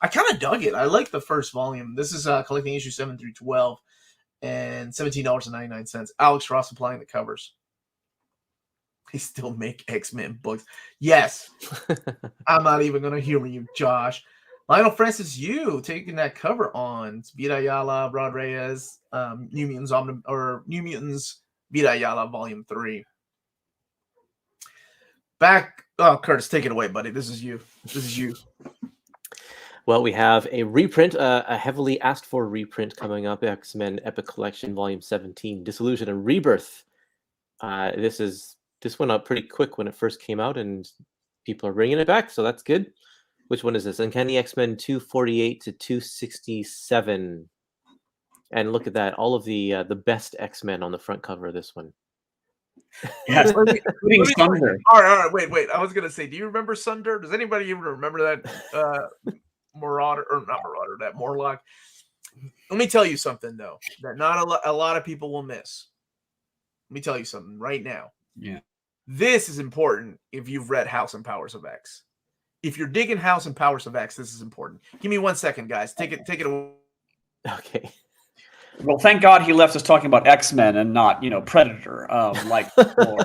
I kind of dug it. I like the first volume. This is collecting issues 7 through 12 and $17.99. Alex Ross applying the covers. They still make X-Men books. Yes. I'm not even going to humor you, Josh. Lionel Francis Yu taking that cover on. It's Vida Ayala, Rod Reyes, New Mutants Vida Ayala Volume 3. Back, Kurtis, take it away, buddy. This is you. Well, we have a reprint, a heavily asked for reprint coming up. X-Men Epic Collection, Volume 17, Dissolution and Rebirth. This went up pretty quick when it first came out, and people are bringing it back, so that's good. Which one is this? Uncanny X-Men 248 to 267. And look at that, all of the best X-Men on the front cover of this one. Yes, including Sunder. All right, wait. I was gonna say, do you remember Sunder? Does anybody even remember that that Morlock? Let me tell you something though, that not a lot of people will miss. Let me tell you something right now. Yeah. This is important if you've read House and Powers of X. If you're digging House and Powers of X, this is important. Give me 1 second, guys. Take it away. Okay. Well, thank God he left us talking about X-Men and not, Predator. Like before.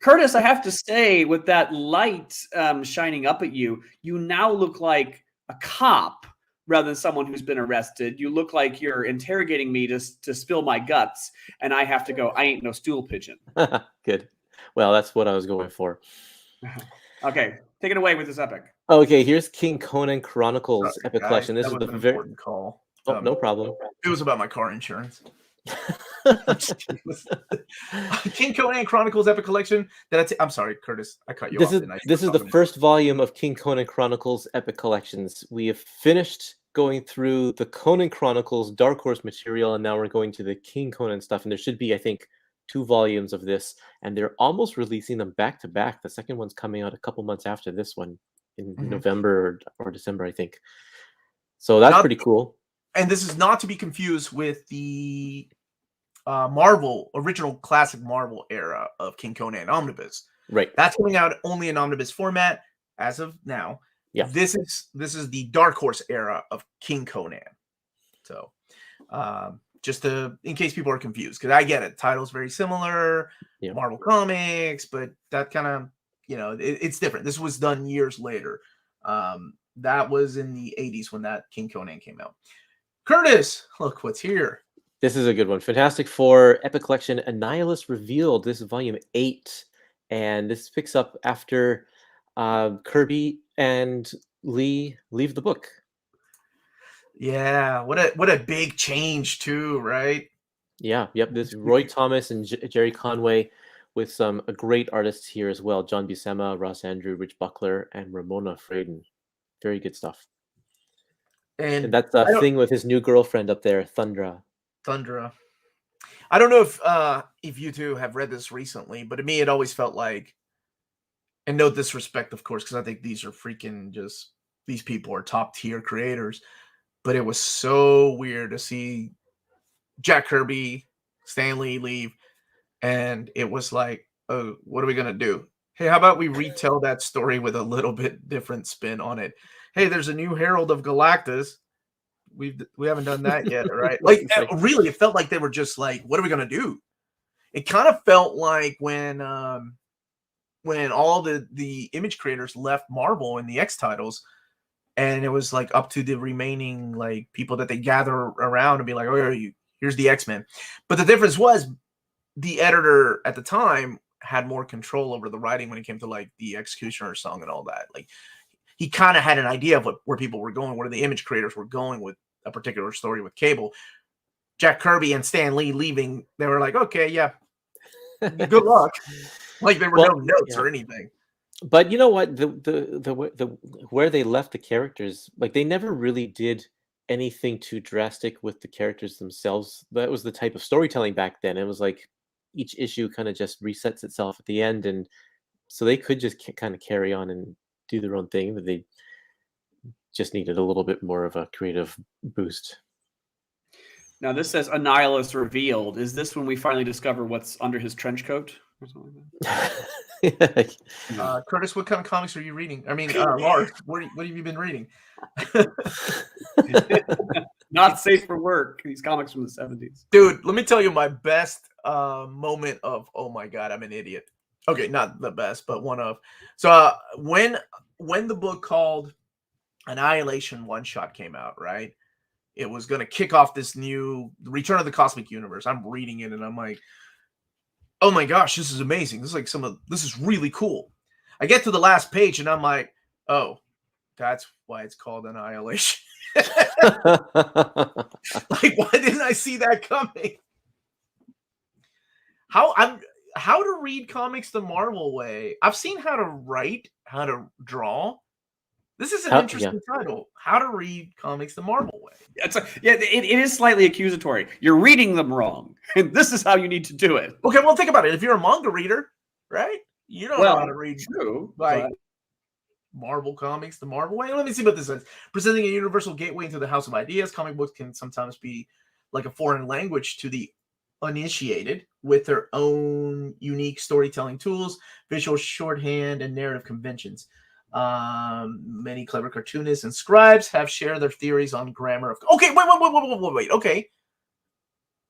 Kurtis, I have to say, with that light shining up at you, you now look like a cop rather than someone who's been arrested. You look like you're interrogating me to spill my guts, and I have to go, I ain't no stool pigeon. Good. Well, that's what I was going for. Okay, take it away with this epic. Okay, here's King Conan Chronicles Epic Guys, Collection. This that is was the an very important call. no problem. It was about my car insurance. King Conan Chronicles Epic Collection. I'm sorry, Kurtis. I cut you off. This is the first volume of King Conan Chronicles Epic Collections. We have finished going through the Conan Chronicles Dark Horse material, and now we're going to the King Conan stuff. And there should be, I think, 2 volumes of this, and they're almost releasing them back to back. The second one's coming out a couple months after this one in November or December, I think. So that's pretty cool. And this is not to be confused with the Marvel, original classic Marvel era of King Conan Omnibus. Right. That's coming out only in omnibus format as of now. Yeah. This is the Dark Horse era of King Conan. So just in case people are confused, because I get it. Title's very similar, Marvel Comics, but that kind of, it's different. This was done years later. That was in the 80s when that King Conan came out. Kurtis, look what's here. This is a good one. Fantastic Four Epic Collection Annihilus Revealed. This is volume 8. And this picks up after Kirby and Lee leave the book. Yeah, what a big change too, right? Yeah, yep. This Roy Thomas and Jerry Conway with some great artists here as well. John Buscema, Ross Andrew, Rich Buckler, and Ramona Fraden. Very good stuff. And that's the thing with his new girlfriend up there, Thundra. I don't know if you two have read this recently, but to me it always felt like, and no disrespect, of course, because I think these are freaking these people are top tier creators, but it was so weird to see Jack Kirby, Stan Lee leave, and it was like, oh, what are we gonna do? Hey, how about we retell that story with a little bit different spin on it? Hey, there's a new Herald of Galactus. We haven't done that yet, right? Like, really, it felt like they were just like, what are we gonna do? It kind of felt like when all the image creators left Marvel in the X titles, and it was like up to the remaining like people that they gather around and be like, oh, here's the X-Men. But the difference was the editor at the time had more control over the writing when it came to like the Executioner song and all that. Like he kind of had an idea of where people were going, where the image creators were going with a particular story with Cable. Jack Kirby and Stan Lee leaving, they were like, okay, yeah, good luck. Like there were no notes or anything. But you know what? The where they left the characters, like they never really did anything too drastic with the characters themselves. That was the type of storytelling back then. It was like each issue kind of just resets itself at the end, and so they could just kind of carry on and do their own thing, but they just needed a little bit more of a creative boost. Now this says Annihilus revealed. Is this when we finally discover what's under his trench coat or something like that? Kurtis, what kind of comics are you reading? I mean, Lars, what have you been reading? Not safe for work. These comics from the 70s. Dude, let me tell you my best moment of, oh my God, I'm an idiot. Okay, not the best, but one of. So when the book called Annihilation one-shot came out, right? It was going to kick off this new Return of the Cosmic Universe. I'm reading it and I'm like, oh my gosh, this is amazing. This is like this is really cool. I get to the last page and I'm like, oh, that's why it's called Annihilation. Like, why didn't I see that coming? How to read comics the Marvel way. I've seen how to write, how to draw. This is an interesting title. How to read comics the Marvel way. It is slightly accusatory. You're reading them wrong. And this is how you need to do it. Okay, well, think about it. If you're a manga reader, right? You don't know how to read Marvel comics the Marvel way. Let me see what this says. Presenting a universal gateway into the house of ideas, comic books can sometimes be like a foreign language to the uninitiated, with their own unique storytelling tools, visual shorthand, and narrative conventions. Many clever cartoonists and scribes have shared their theories on grammar of. Okay, wait. Okay,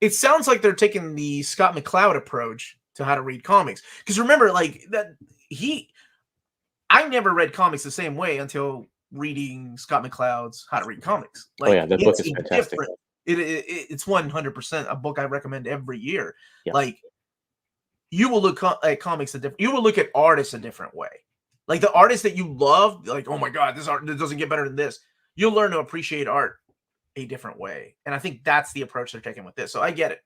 it sounds like they're taking the Scott McCloud approach to how to read comics. Because remember, like that I never read comics the same way until reading Scott McCloud's How to Read Comics. Like, that book is fantastic. It's 100% a book I recommend every year. Yeah. Like, you will look at comics you will look at artists a different way. Like the artists that you love, like, oh my God, this art doesn't get better than this. You'll learn to appreciate art a different way. And I think that's the approach they're taking with this. So I get it.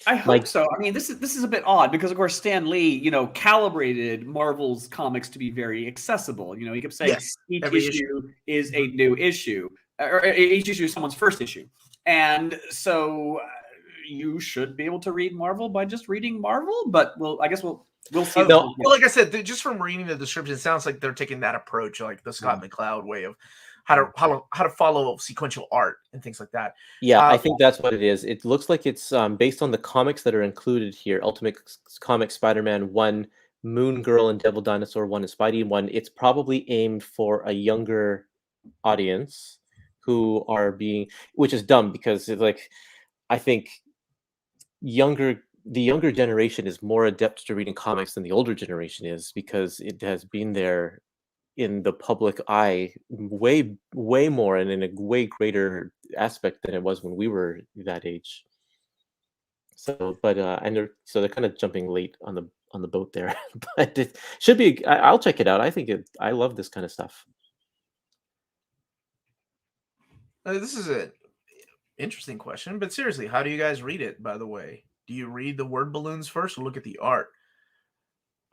I hope so. I mean, this is a bit odd because, of course, Stan Lee, calibrated Marvel's comics to be very accessible. He kept saying each issue is a new issue, or each issue is someone's first issue. And so you should be able to read Marvel by just reading Marvel. But I guess we'll see. Well, like I said, just from reading the description, it sounds like they're taking that approach, like the Scott McCloud way of how to follow sequential art and things like that. Yeah, I think that's what it is. It looks like it's based on the comics that are included here: Ultimate Comics Spider-Man 1, Moon Girl and Devil Dinosaur 1, and Spidey 1. It's probably aimed for a younger audience who are which is dumb because it's like, I think the younger generation is more adept to reading comics than the older generation is, because it has been there in the public eye way more and in a way greater aspect than it was when we were that age. So, but they're kind of jumping late on the boat there. But it should be. I'll check it out. I love this kind of stuff. This is an interesting question, but seriously, how do you guys read it? By the way, do you read the word balloons first, or look at the art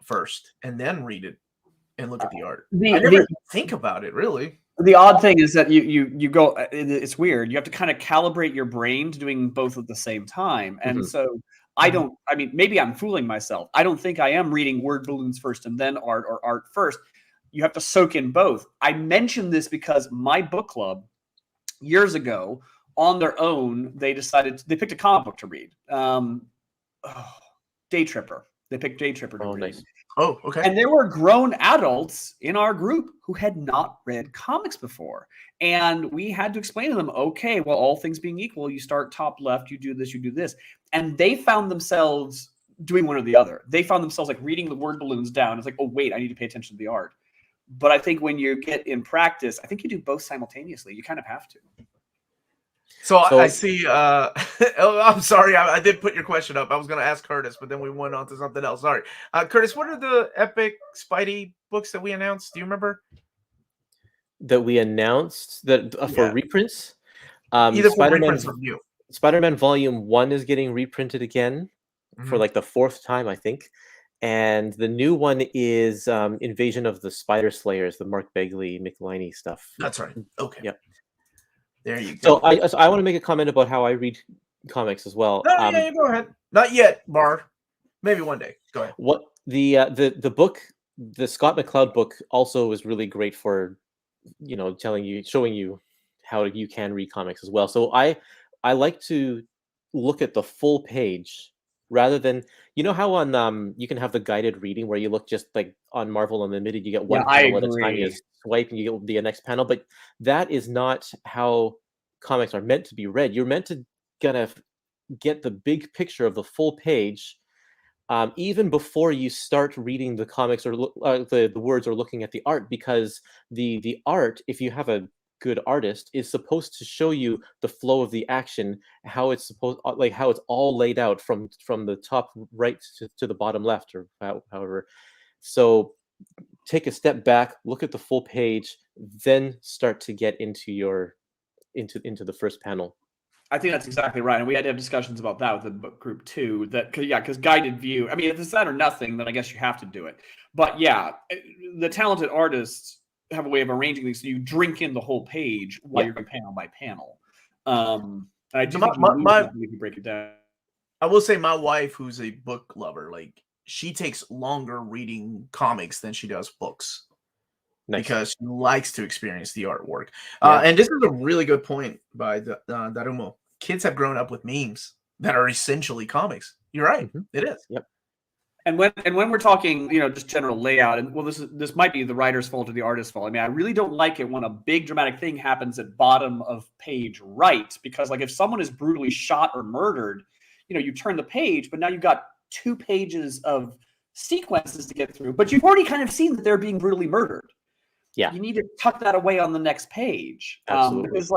first, and then read it and look at the art? I never think about it, really. The odd thing is that you go. It's weird. You have to kind of calibrate your brain to doing both at the same time, and so I don't. I mean, maybe I'm fooling myself. I don't think I am reading word balloons first and then art, or art first. You have to soak in both. I mentioned this because my book club years ago, on their own, they picked a comic book to read. Day Tripper. They picked Day Tripper to read. Nice. Oh, okay. And there were grown adults in our group who had not read comics before. And we had to explain to them, okay, well, all things being equal, you start top left, you do this, you do this. And they found themselves doing one or the other. They found themselves like reading the word balloons down. It's like, oh, wait, I need to pay attention to the art. But I think when you get in practice, I think you do both simultaneously. You kind of have to. So I see. Oh, I'm sorry. I did put your question up. I was going to ask Kurtis, but then we went on to something else. Sorry. Kurtis, what are the epic Spidey books that we announced? Do you remember? That we announced that for reprints? Either for reprints or new. Spider-Man Volume 1 is getting reprinted again for like the 4th time, I think. And the new one is Invasion of the Spider Slayers, the Mark Bagley, McLeany stuff. That's right. Okay. Yep. There you go. So I want to make a comment about how I read comics as well. No, yeah, you go ahead. Not yet, Bar. Maybe one day. Go ahead. What the book, the Scott McCloud book, also is really great for, showing you how you can read comics as well. So I like to look at the full page rather than, how on you can have the guided reading where you look just like on Marvel Unlimited, you get one panel at a time, you swipe and you get the next panel, but that is not how comics are meant to be read. You're meant to kind of get the big picture of the full page even before you start reading the comics or the words or looking at the art, because the art, if you have a good artist, is supposed to show you the flow of the action, how it's all laid out from the top right to the bottom left, or however. So take a step back, look at the full page, then start to get into the first panel. I think that's exactly right, and we had to have discussions about that with the book group too. Because guided view. I mean, if it's that or nothing, then I guess you have to do it. But yeah, the talented artists have a way of arranging these so you drink in the whole page while you're going panel by panel. And I do think you break it down. I will say my wife, who's a book lover, like she takes longer reading comics than she does books. Nice. Because she likes to experience the artwork. And this is a really good point by Darumo. Kids have grown up with memes that are essentially comics. You're right. Mm-hmm. It is. Yep. And when we're talking, just general layout, and well, this might be the writer's fault or the artist's fault. I mean, I really don't like it when a big dramatic thing happens at bottom of page right, because like if someone is brutally shot or murdered, you turn the page, but now you've got 2 pages of sequences to get through, but you've already kind of seen that they're being brutally murdered. Yeah, you need to tuck that away on the next page. Absolutely. It's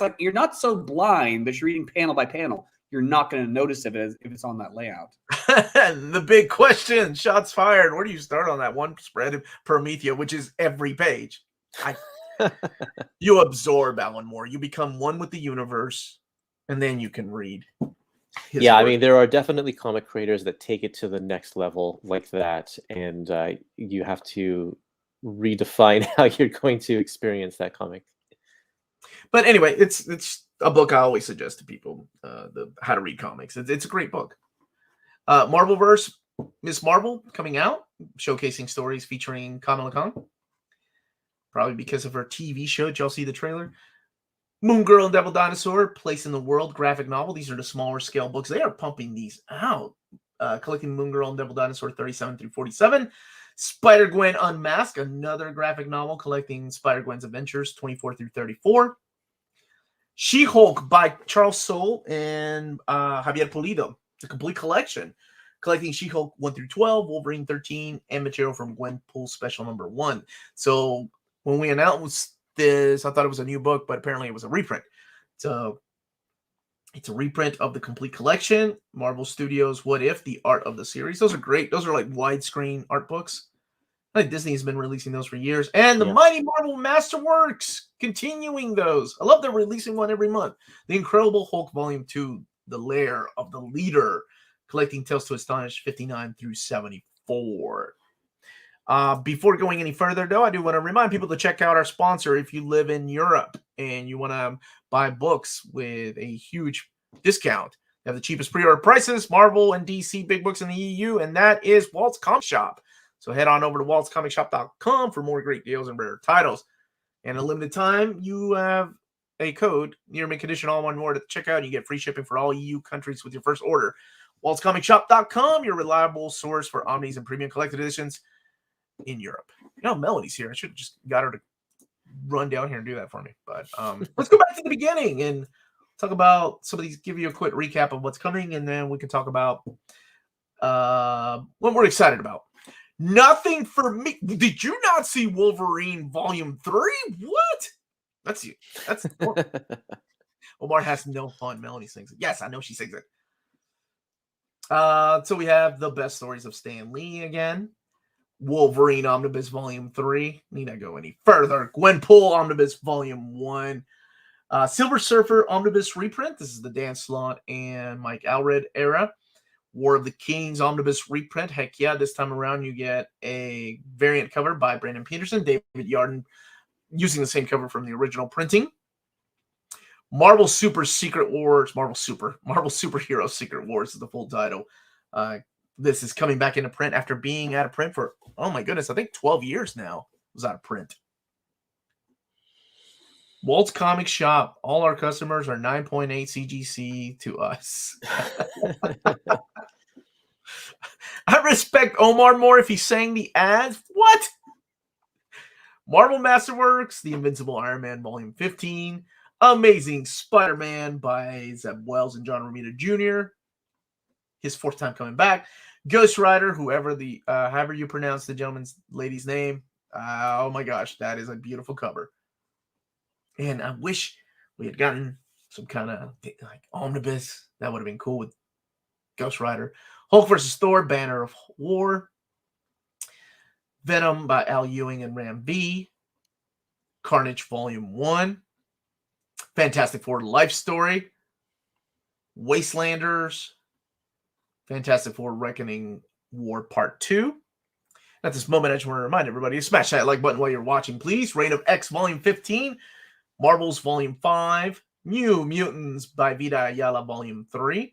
like you're not so blind that you're reading panel by panel. You're not going to notice if it's on that layout. The big question, shots fired. Where do you start on that one spread of Promethea, which is every page? You absorb Alan Moore. You become one with the universe, and then you can read. Yeah, work. I mean, there are definitely comic creators that take it to the next level like that, and you have to redefine how you're going to experience that comic. But anyway, it's a book I always suggest to people, the how to read comics. It's a great book. Marvelverse, Miss Marvel coming out, showcasing stories featuring Kamala Khan. Probably because of her TV show. Did y'all see the trailer? Moon Girl and Devil Dinosaur, Place in the World graphic novel. These are the smaller scale books. They are pumping these out. Collecting Moon Girl and Devil Dinosaur 37 through 47. Spider-Gwen Unmasked, another graphic novel collecting Spider-Gwen's adventures 24 through 34. She-Hulk by Charles Soule and Javier Pulido, the complete collection, collecting She-Hulk 1 through 12, Wolverine 13, and material from Gwenpool Special Number 1. So when we announced this, I thought it was a new book, but apparently it was a reprint. So it's a reprint of the complete collection. Marvel Studios' What If, the art of the series. Those are great. Those are like widescreen art books. I think Disney's been releasing those for years. And the Mighty Marvel Masterworks, continuing those. I love they're releasing one every month. The Incredible Hulk Volume 2, The Lair of the Leader, collecting Tales to Astonish 59 through 74. Before going any further, though, I do want to remind people to check out our sponsor if you live in Europe and you want to buy books with a huge discount. They have the cheapest pre-order prices, Marvel and DC big books in the EU, and that is Walt's Comic Shop. So head on over to waltzcomicshop.com for more great deals and rare titles. And a limited time, you have a code, near mint condition, all one word at the checkout. You get free shipping for all EU countries with your first order. waltzcomicshop.com, your reliable source for omnis and premium collected editions in Europe. Melody's here. I should have just got her to run down here and do that for me. But let's go back to the beginning and talk about some of these, give you a quick recap of what's coming, and then we can talk about what we're excited about. Nothing for me. Did you not see Wolverine Volume 3? What? That's you. That's Omar has no fun. Melanie sings it. Yes, I know she sings it. So we have the best stories of Stan Lee again. Wolverine Omnibus Volume 3. Need not go any further. Gwenpool Omnibus Volume 1. Silver Surfer Omnibus reprint. This is the Dan Slott and Mike Allred era. War of the Kings Omnibus reprint. Heck yeah, this time around you get a variant cover by Brandon Peterson, David Yarden, using the same cover from the original printing. Marvel Super Secret Wars, Marvel Superhero Secret Wars is the full title. This is coming back into print after being out of print for, oh my goodness, I think 12 years now it was out of print. Walt's Comic Shop. All our customers are 9.8 CGC to us. I respect Omar more if he sang the ads. What? Marvel Masterworks, The Invincible Iron Man Volume 15. Amazing Spider-Man by Zeb Wells and John Romita Jr. His fourth time coming back. Ghost Rider, however you pronounce the lady's name. Oh my gosh, that is a beautiful cover. And I wish we had gotten some kind of like omnibus. That would have been cool with Ghost Rider. Hulk vs. Thor, Banner of War. Venom by Al Ewing and Ram V. Carnage Volume 1. Fantastic Four Life Story. Wastelanders. Fantastic Four Reckoning War Part 2. At this moment, I just want to remind everybody to smash that like button while you're watching, please. Reign of X Volume 15. Marvels Volume 5. New Mutants by Vida Ayala Volume 3.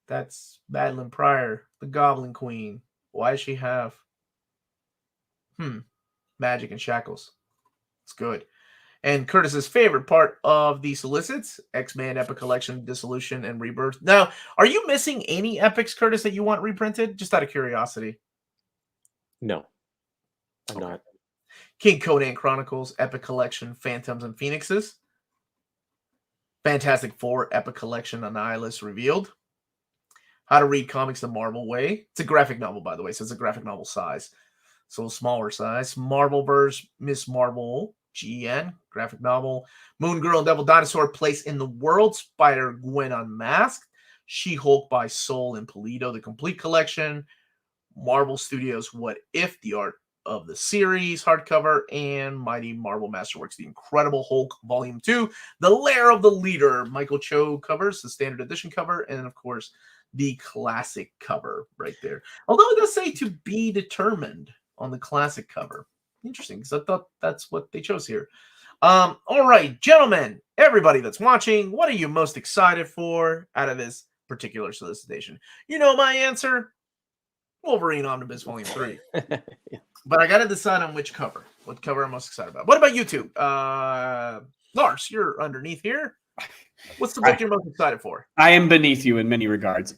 That's Madeline Pryor, the Goblin Queen. Why does she have magic and shackles? It's good. And Kurtis's favorite part of the solicits, X-Men Epic Collection, Dissolution, and Rebirth. Now, are you missing any epics, Kurtis, that you want reprinted? Just out of curiosity. No, I'm not. King Conan Chronicles, Epic Collection, Phantoms and Phoenixes. Fantastic Four, Epic Collection, Annihilus Revealed. How to Read Comics the Marvel Way. It's a graphic novel, by the way, so it's a graphic novel size. So smaller size. Marvelverse, Miss Marvel, GN, graphic novel. Moon Girl and Devil Dinosaur, Place in the World. Spider-Gwen Unmasked. She-Hulk by Soul and Polito, the complete collection. Marvel Studios' What If, the art of the series, hardcover, and Mighty Marvel Masterworks, The Incredible Hulk, Volume 2, The Lair of the Leader. Michael Cho covers, the standard edition cover, and of course, the classic cover right there. Although it does say to be determined on the classic cover. Interesting, because I thought that's what they chose here. All right, gentlemen, everybody that's watching, what are you most excited for out of this particular solicitation? You know my answer. Wolverine Omnibus Volume 3. Yeah. But I got to decide on which cover. What cover I'm most excited about. What about you two? Lars, you're underneath here. What's the book you're most excited for? I am beneath you in many regards.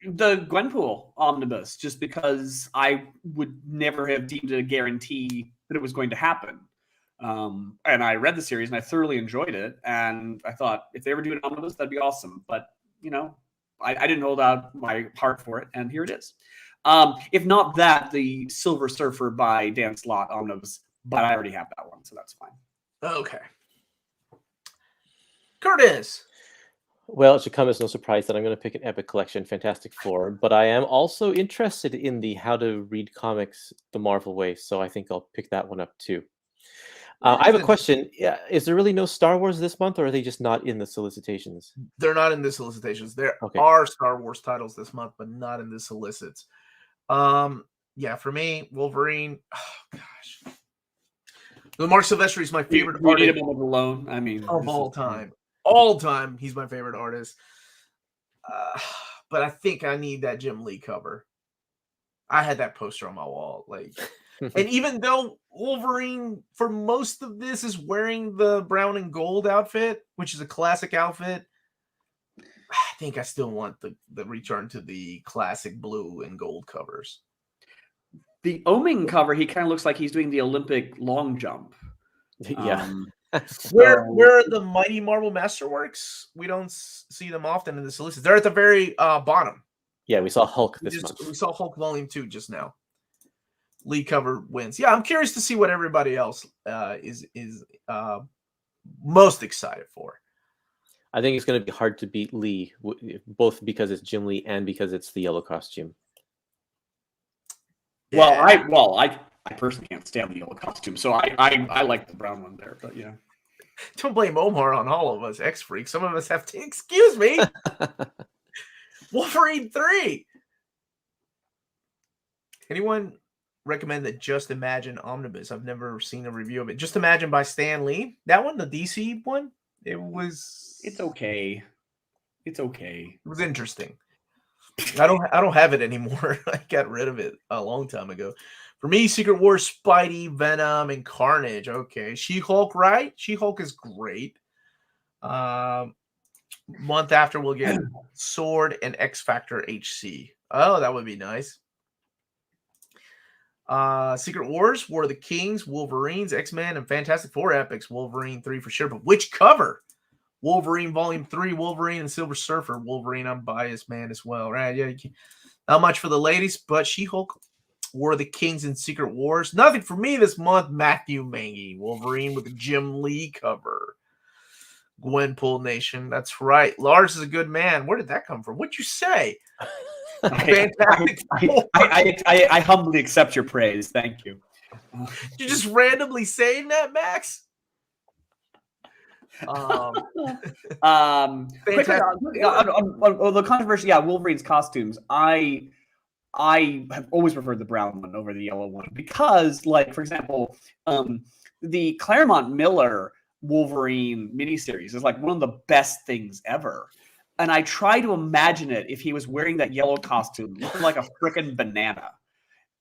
The Gwenpool Omnibus, just because I would never have deemed it a guarantee that it was going to happen. And I read the series and I thoroughly enjoyed it. And I thought, if they ever do an omnibus, that'd be awesome. But, you know, I didn't hold out my heart for it, and here it is. If not that, the Silver Surfer by Dan Slott omnibus, but I already have that one, so that's fine. Okay. Kurtis. Well, it should come as no surprise that I'm going to pick an Epic Collection, Fantastic Four, but I am also interested in the How to Read Comics the Marvel Way, so I think I'll pick that one up too. I have a question. Is there really no Star Wars this month, or are they just not in the solicitations? They're not in the solicitations. There are Star Wars titles this month, but not in the solicits. Yeah, for me, Wolverine. Oh gosh, Mark Silvestri is my favorite We artist need him alone. I mean, of all time. All time, he's my favorite artist. But I think I need that Jim Lee cover. I had that poster on my wall, like. And even though Wolverine, for most of this, is wearing the brown and gold outfit, which is a classic outfit, I think I still want the return to the classic blue and gold covers. The Oming cover, he kind of looks like he's doing the Olympic long jump. Yeah. Where are the Mighty Marvel Masterworks? We don't see them often in the solicits. They're at the very bottom. Yeah, we saw Hulk We this month. saw Hulk Volume 2 just now. Lee cover wins. Yeah, I'm curious to see what everybody else is most excited for. I think it's going to be hard to beat Lee, both because it's Jim Lee and because it's the yellow costume. Yeah. I personally can't stand the yellow costume, so I like the brown one there. But yeah, Don't blame Omar on all of us, X-Freaks. Some of us have to. Excuse me. Wolverine 3. Anyone recommend that Just Imagine Omnibus? I've never seen a review of it. Just Imagine by Stan Lee. That one, the DC one, it's okay. It's okay. It was interesting. I don't have it anymore. I got rid of it a long time ago. For me, Secret Wars, Spidey, Venom, and Carnage. Okay. She-Hulk, right? She-Hulk is great. Month after, we'll get Sword and X-Factor HC. Oh, that would be nice. Secret Wars, War of the Kings, Wolverines, X-Men, and Fantastic Four Epics. Wolverine 3 for sure. But which cover? Wolverine Volume 3, Wolverine and Silver Surfer. Wolverine, I'm biased, man, as well. Right? Yeah, not much for the ladies, but She-Hulk, War of the Kings, and Secret Wars. Nothing for me this month. Matthew Mangy, Wolverine with the Jim Lee cover. Gwenpool Nation. That's right. Lars is a good man. Where did that come from? What'd you say? Fantastic. I humbly accept your praise. Thank you. You just randomly saying that, Max? Quick on the controversy, Wolverine's costumes. I have always preferred the brown one over the yellow one because, like, for example, the Claremont Miller Wolverine miniseries is like one of the best things ever. And I try to imagine it if he was wearing that yellow costume, looking like a freaking banana.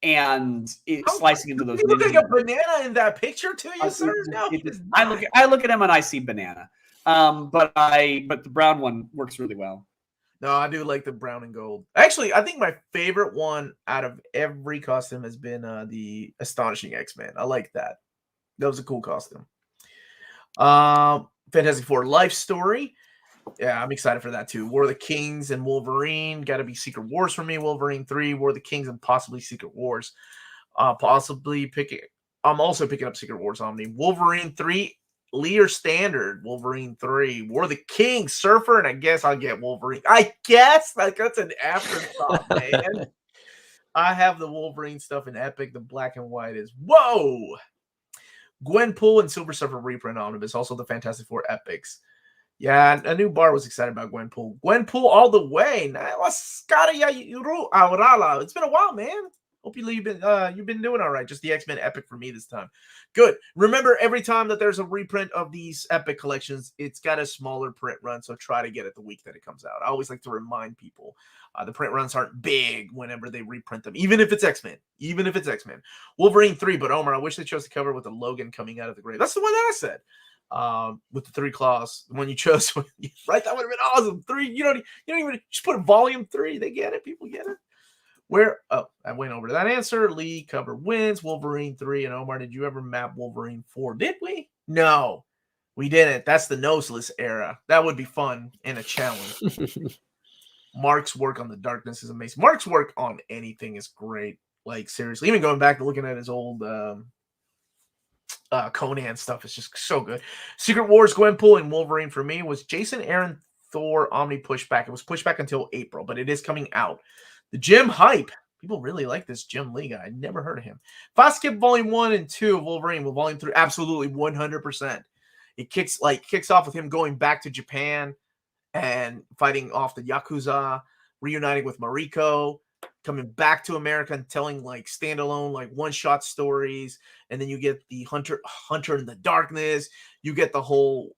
And slicing into those. You look like a banana in that picture to you, sir. No, I look at him and I see banana. But the brown one works really well. No, I do like the brown and gold. Actually, I think my favorite one out of every costume has been the Astonishing X-Men. I like that. That was a cool costume. Fantastic Four Life Story. Yeah, I'm excited for that too. War of the Kings and Wolverine. Got to be Secret Wars for me. Wolverine 3, War of the Kings, and possibly Secret Wars. I'm also picking up Secret Wars Omni. Wolverine 3, Lear Standard. Wolverine 3, War of the Kings, Surfer, and I guess I'll get Wolverine. I guess like that's an afterthought, man. I have the Wolverine stuff in Epic. The black and white is whoa. Gwenpool and Silver Surfer reprint Omnibus. Also the Fantastic Four Epics. Yeah, I knew Bar was excited about Gwenpool. Gwenpool all the way. It's been a while, man. Hope you've been doing all right. Just the X-Men Epic for me this time. Good. Remember, every time that there's a reprint of these Epic collections, it's got a smaller print run, so try to get it the week that it comes out. I always like to remind people the print runs aren't big whenever they reprint them, even if it's X-Men. Wolverine 3, but Omar, I wish they chose the cover with the Logan coming out of the grave. That's the one that I said. With the 3 claws, the one you chose, right? That would have been awesome. 3, you don't even just put a volume 3. They get it. People get it. I went over to that answer. Lee cover wins. Wolverine 3 and Omar. Did you ever map Wolverine 4? Did we? No, we didn't. That's the noseless era. That would be fun and a challenge. Mark's work on the darkness is amazing. Mark's work on anything is great. Like seriously, even going back and looking at his old Conan stuff is just so good. Secret Wars, Gwenpool, and Wolverine for me was Jason Aaron Thor Omni pushback. It was pushed back until April, but it is coming out. The Jim hype. People really like this Jim Lee guy. I never heard of him. If I skip volume 1 and 2 of Wolverine, with volume 3, absolutely 100%. It kicks off with him going back to Japan and fighting off the Yakuza, reuniting with Mariko, coming back to America and telling like standalone, like one-shot stories. And then you get the Hunter in the Darkness. You get the whole,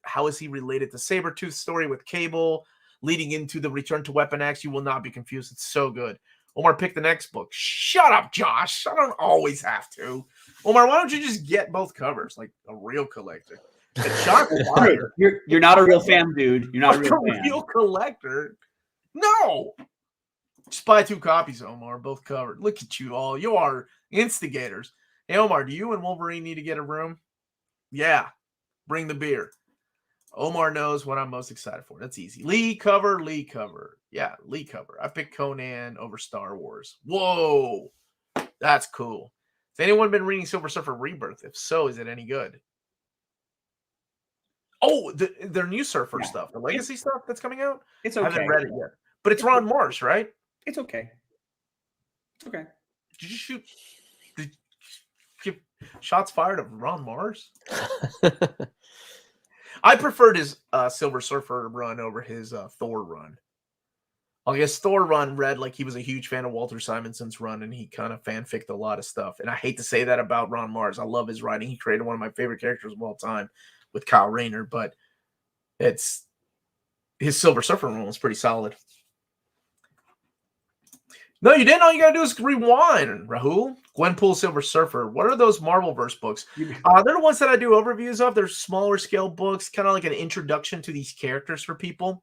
how is he related to Sabretooth story with Cable, leading into the Return to Weapon X. You will not be confused. It's so good. Omar, pick the next book. Shut up, Josh. I don't always have to. Omar, why don't you just get both covers like a real collector? You're not a real fan, dude. You're not like a real collector. No. Just buy 2 copies, Omar, both covered. Look at you all. You are instigators. Hey, Omar, do you and Wolverine need to get a room? Yeah. Bring the beer. Omar knows what I'm most excited for. That's easy. Lee cover. Yeah, Lee cover. I picked Conan over Star Wars. Whoa, that's cool. Has anyone been reading Silver Surfer Rebirth? If so, is it any good? Oh, their new Surfer stuff, the Legacy stuff that's coming out. It's I okay. haven't read it yet, but it's Ron Marsh, right? It's okay. It's okay. Did you shoot? Did you get shots fired of Ron Mars? I preferred his Silver Surfer run over his Thor run. I guess Thor run read like he was a huge fan of Walter Simonson's run, and he kind of fanficked a lot of stuff. And I hate to say that about Ron Mars. I love his writing. He created one of my favorite characters of all time with Kyle Rayner, but his Silver Surfer run was pretty solid. No, you didn't. All you gotta do is rewind, Rahul. Gwenpool Silver Surfer. What are those Marvelverse books? They're the ones that I do overviews of. They're smaller scale books, kind of like an introduction to these characters for people.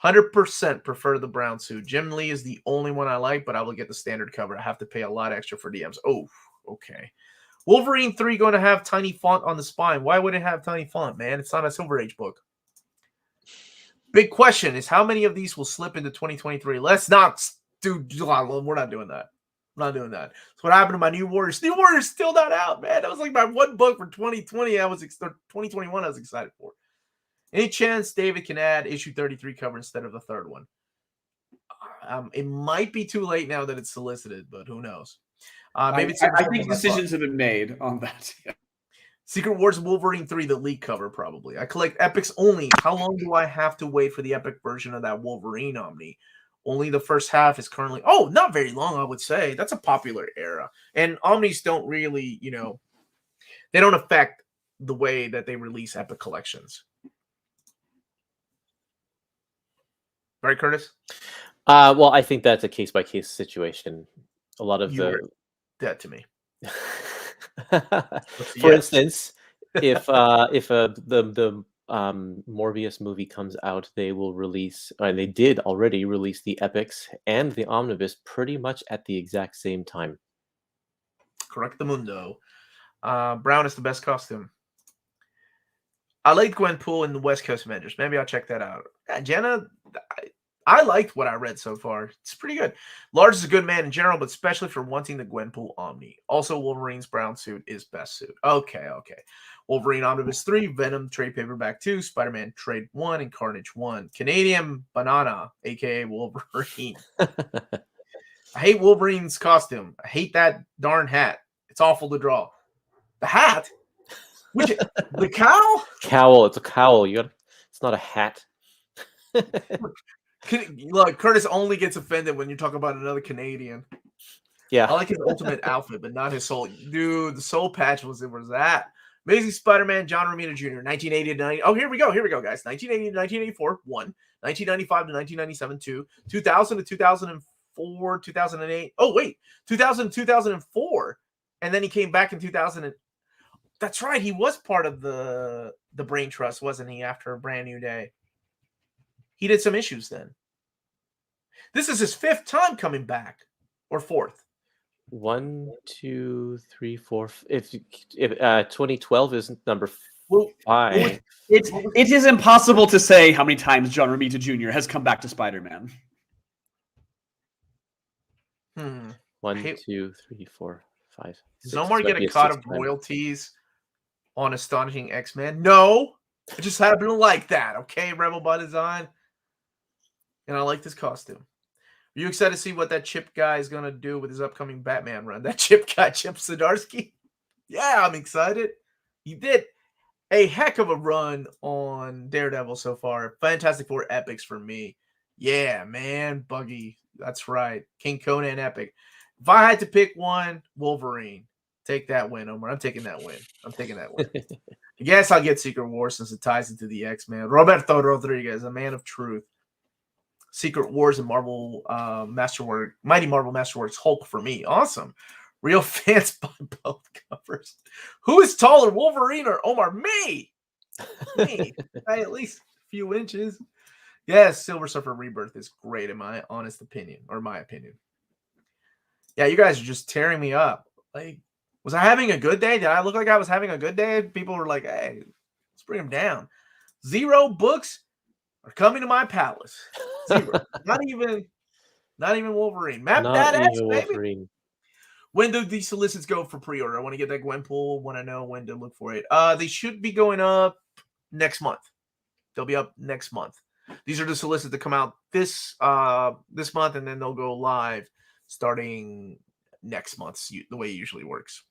100% prefer the brown suit. Jim Lee is the only one I like, but I will get the standard cover. I have to pay a lot extra for DMs. Oh, okay. Wolverine 3 going to have tiny font on the spine. Why would it have tiny font, man? It's not a Silver Age book. Big question is how many of these will slip into 2023? Let's not do. We're not doing that. I'm not doing that. That's what happened to my New Warriors. New Warriors still not out, man. That was like my one book for 2020. 2021. I was excited for. Any chance David can add issue 33 cover instead of the third one? It might be too late now that it's solicited, but who knows? Maybe I think decisions have been made on that. Secret Wars Wolverine 3, the leak cover, probably. I collect epics only. How long do I have to wait for the epic version of that Wolverine Omni? Only the first half is currently... Oh, not very long, I would say. That's a popular era. And Omnis don't really, they don't affect the way that they release epic collections. Right, Kurtis? Well, I think that's a case-by-case situation. A lot of that to me. For instance, if the Morbius movie comes out, they will release, and they did already release the epics and the omnibus pretty much at the exact same time. Correct the mundo. Brown is the best costume. I liked Gwenpool and the West Coast Avengers. Maybe I'll check that out. Yeah, Jenna, I liked what I read so far. It's pretty good. Lars is a good man in general, but especially for wanting the Gwenpool Omni. Also, Wolverine's brown suit is best suit. Okay. Wolverine Omnibus 3, Venom trade paperback 2, Spider-Man trade 1, and Carnage 1. Canadian Banana, a.k.a. Wolverine. I hate Wolverine's costume. I hate that darn hat. It's awful to draw. The hat? The cowl? Cowl. It's a cowl. It's not a hat. Look, Kurtis only gets offended when you talk about another Canadian. Yeah. I like his ultimate outfit, but not his soul. Dude, the soul patch was that. Amazing Spider-Man, John Romita Jr., 1980 to 90. Oh, here we go, guys. 1980 to 1984, 1. 1995 to 1997, 2. 2000 to 2004, 2008. Oh, wait. 2000 to 2004. And then he came back in 2000. That's right. He was part of the Brain Trust, wasn't he, after A Brand New Day? He did some issues then. This is his 5th time coming back. Or 4th. 1, 2, 3, 4. If 2012 is number 5. It is impossible to say how many times John Romita Jr. has come back to Spider-Man. 1, 2, 3, 4, 5. Does Omar get a cut of royalties on Astonishing X-Men? No. I just happen to like that, okay? Rebel by Design. And I like this costume. Are you excited to see what that Chip guy is going to do with his upcoming Batman run? That Chip guy, Chip Zdarsky? Yeah, I'm excited. He did a heck of a run on Daredevil so far. Fantastic Four epics for me. Yeah, man. Buggy. That's right. King Conan epic. If I had to pick one, Wolverine. Take that win, Omar. I'm taking that win. I guess I'll get Secret Wars since it ties into the X-Men. Roberto Rodriguez, a man of truth. Secret Wars and Marvel Masterwork, Mighty Marvel Masterworks Hulk for me. Awesome. Real fans buy both covers. Who is taller, Wolverine or Omar? Me. By at least a few inches. Yes, Silver Surfer Rebirth is great in my honest opinion, or my opinion. Yeah, you guys are just tearing me up. Like, was I having a good day? Did I look like I was having a good day? People were like, hey, let's bring him down. 0 books are coming to my palace. 0. Not even Wolverine. Map Not that ass, even baby. Wolverine. When do these solicits go for pre-order? I want to get that Gwenpool. Want to know when to look for it. They should be going up next month. They'll be up next month. These are the solicits that come out this month, and then they'll go live starting next month. The way it usually works,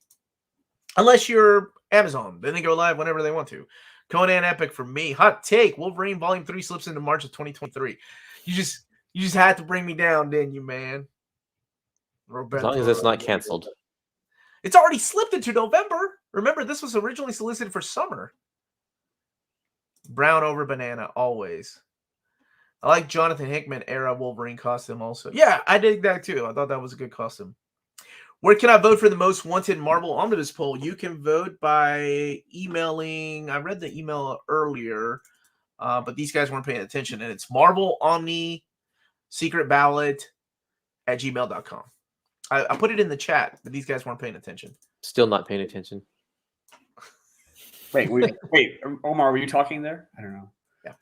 unless you're Amazon, then they go live whenever they want to. Conan Epic for me. Hot take: Wolverine Volume 3 slips into March of 2023. You just had to bring me down, didn't you, man? As long as it's not canceled. It's already slipped into November. Remember, this was originally solicited for summer. Brown over banana, always. I like Jonathan Hickman era Wolverine costume also. Yeah, I dig that too. I thought that was a good costume. Where can I vote for the most wanted Marvel Omnibus poll? You can vote by emailing. I read the email earlier, but these guys weren't paying attention. And it's Marvel Omni Secret Ballot at gmail.com. I put it in the chat, but these guys weren't paying attention. Still not paying attention. Wait, Omar, were you talking there? I don't know. Yeah.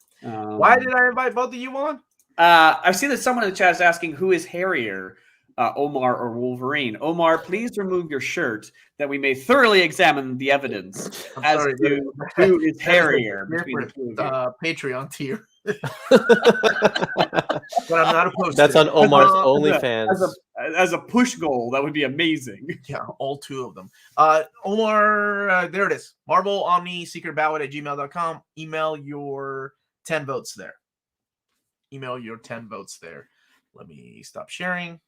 Why did I invite both of you on? I see that someone in the chat is asking who is hairier, Omar or Wolverine. Omar, please remove your shirt that we may thoroughly examine the evidence as to who is hairier between the two of you. Patreon tier. But I'm not opposed That's to on it. Omar's OnlyFans. As a push goal, that would be amazing. Yeah, all 2 of them. Omar, there it is. Marvel Omni Secret Ballot at gmail.com. Email your 10 votes there. Let me stop sharing.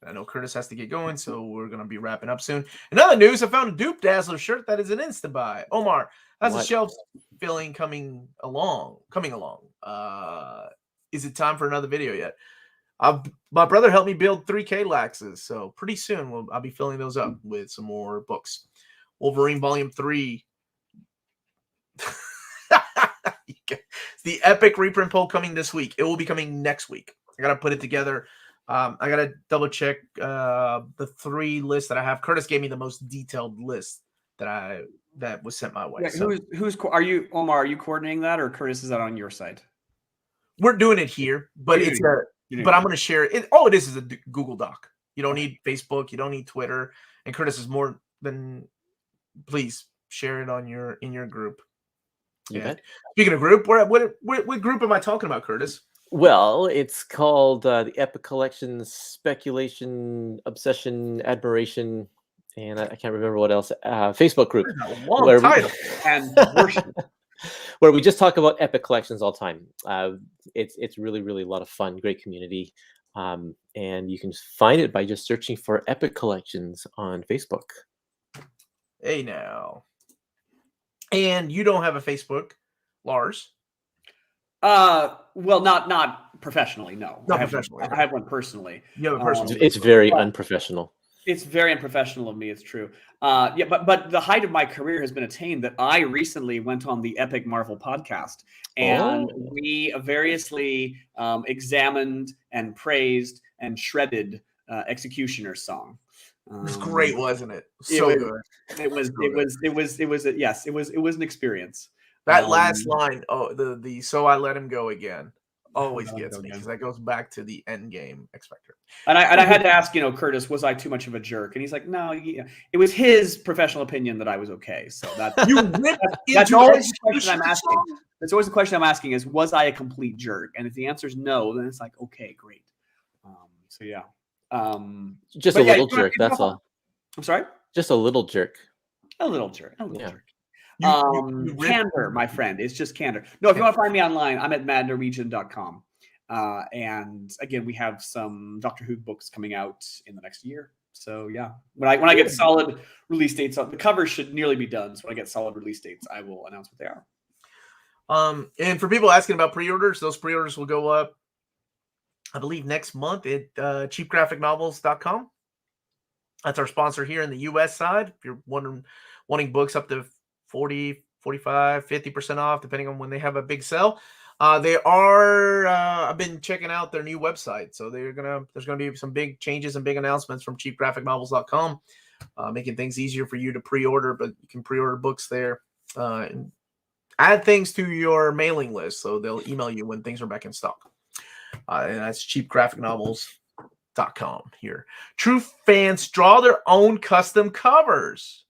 I know Kurtis has to get going, so we're going to be wrapping up soon. In other news, I found a Dupe Dazzler shirt that is an instant buy. Omar, how's the shelf filling coming along? Is it time for another video yet? My brother helped me build 3K Laxes, so pretty soon I'll be filling those up with some more books. Wolverine Volume 3. It's the epic reprint poll coming this week. It will be coming next week. I got to put it together. I got to double check the 3 lists that I have. Kurtis gave me the most detailed list that was sent my way. Yeah, are you, Omar? Are you coordinating that, or Kurtis, is that on your side? We're doing it here, but but I'm going to share it. All it is a Google Doc. You don't need Facebook. You don't need Twitter. And Kurtis is more than please share it in your group. Yeah. Speaking of group, what group am I talking about, Kurtis? Well, it's called the Epic Collection Speculation, Obsession, Admiration, and I can't remember what else. Facebook group. Long title. And worship. Where we just talk about Epic Collections all the time. It's really, really a lot of fun, great community. And you can find it by just searching for Epic Collections on Facebook. Hey, now. And you don't have a Facebook, Lars? Well, not professionally, no. Not professionally. I have one personally. You have a personal. It's very unprofessional. It's very unprofessional of me. It's true. Yeah, but the height of my career has been attained that I recently went on the Epic Marvel podcast, and we variously examined and praised and shredded Executioner's song. It was great, wasn't it? So good. It was an experience. That last line, the so I let him go again, always gets me because that goes back to the end game expector. And I had to ask, Kurtis, was I too much of a jerk? And he's like, no, it was his professional opinion that I was okay. So that's always the question I'm asking. That's always the question I'm asking is, was I a complete jerk? And if the answer is no, then it's like, okay, great. So yeah. Just a little jerk. That's all. I'm sorry. Just a little jerk. A little jerk. Candor, my friend. It's just candor. No, if you want to find me online, I'm at madnorwegian.com. And again, we have some Doctor Who books coming out in the next year. So yeah, when I get solid release dates, the covers should nearly be done. So when I get solid release dates, I will announce what they are. And for people asking about pre-orders, those pre-orders will go up, I believe, next month at cheapgraphicnovels.com. That's our sponsor here in the U.S. side. If you're wanting books up to 40, 45, 50% off, depending on when they have a big sale. They are, I've been checking out their new website. So there's going to be some big changes and big announcements from cheapgraphicnovels.com, making things easier for you to pre-order, but you can pre-order books there. And add things to your mailing list, so they'll email you when things are back in stock. And that's cheapgraphicnovels.com here. True fans draw their own custom covers.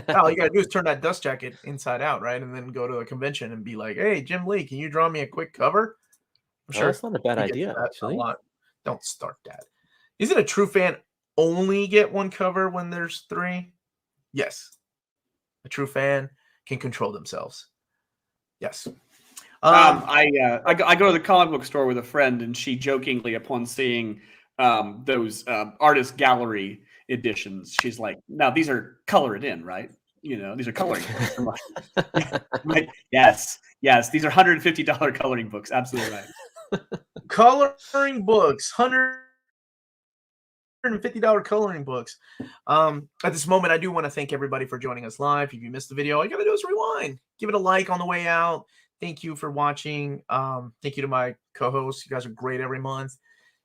All you gotta do is turn that dust jacket inside out, right? And then go to a convention and be like, hey, Jim Lee, can you draw me a quick cover? I'm Oh, sure that's not a bad you get idea, that a actually. lot. Don't start that. Isn't a true fan only get one cover when there's 3? Yes. A true fan can control themselves. Yes. I go to the comic book store with a friend, and she jokingly, upon seeing those artist gallery editions, she's like, "Now these are colored in, right? You know, these are coloring books." I'm like, yes, these are $150 coloring books. Absolutely right. Coloring books, $150 coloring books. At this moment, I do want to thank everybody for joining us live. If you missed the video, all you got to do is rewind. Give it a like on the way out. Thank you for watching. Thank you to my co-hosts. You guys are great every month.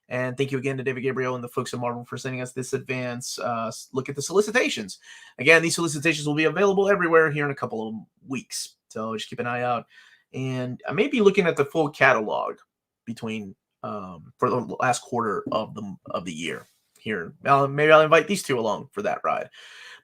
And thank you again to David Gabriel and the folks at Marvel for sending us this advance look at the solicitations. Again, these solicitations will be available everywhere here in a couple of weeks. So just keep an eye out. And I may be looking at the full catalog between for the last quarter of the year here. Maybe I'll invite these two along for that ride.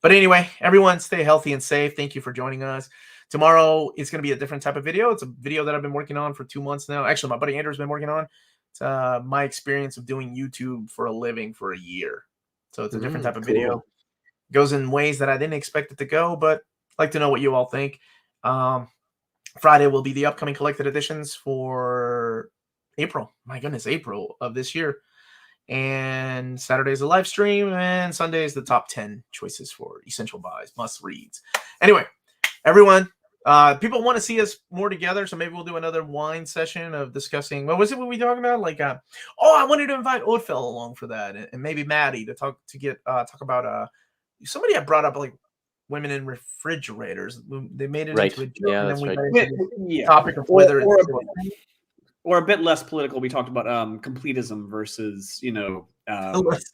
But anyway, everyone stay healthy and safe. Thank you for joining us. Tomorrow it's going to be a different type of video. It's a video that I've been working on for 2 months now. Actually, my buddy Andrew's been working on. It's my experience of doing YouTube for a living for a year. So it's a different type of video. It goes in ways that I didn't expect it to go, but I'd like to know what you all think. Friday will be the upcoming collected editions for April. My goodness, April of this year. And Saturday is a live stream, and Sunday is the top 10 choices for essential buys, must reads. Anyway, everyone, people want to see us more together, so maybe we'll do another wine session of discussing. What was it? What we talking about? Like, I wanted to invite Oldfell along for that, and maybe Maddie to talk about. Somebody had brought up like women in refrigerators. They made it into a joke, and then we got into the topic of whether or a bit less political. We talked about completism versus, less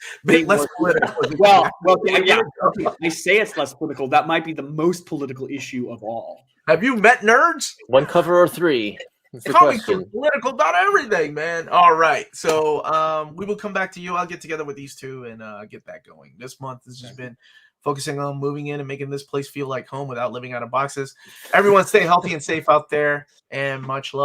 political. Well, yeah. Okay. They say it's less political. That might be the most political issue of all. Have you met nerds? 1 cover or 3? Comics are political, not everything, man. All right, so we will come back to you. I'll get together with these two and get that going. This month has just been focusing on moving in and making this place feel like home without living out of boxes. Everyone stay healthy and safe out there, and much love.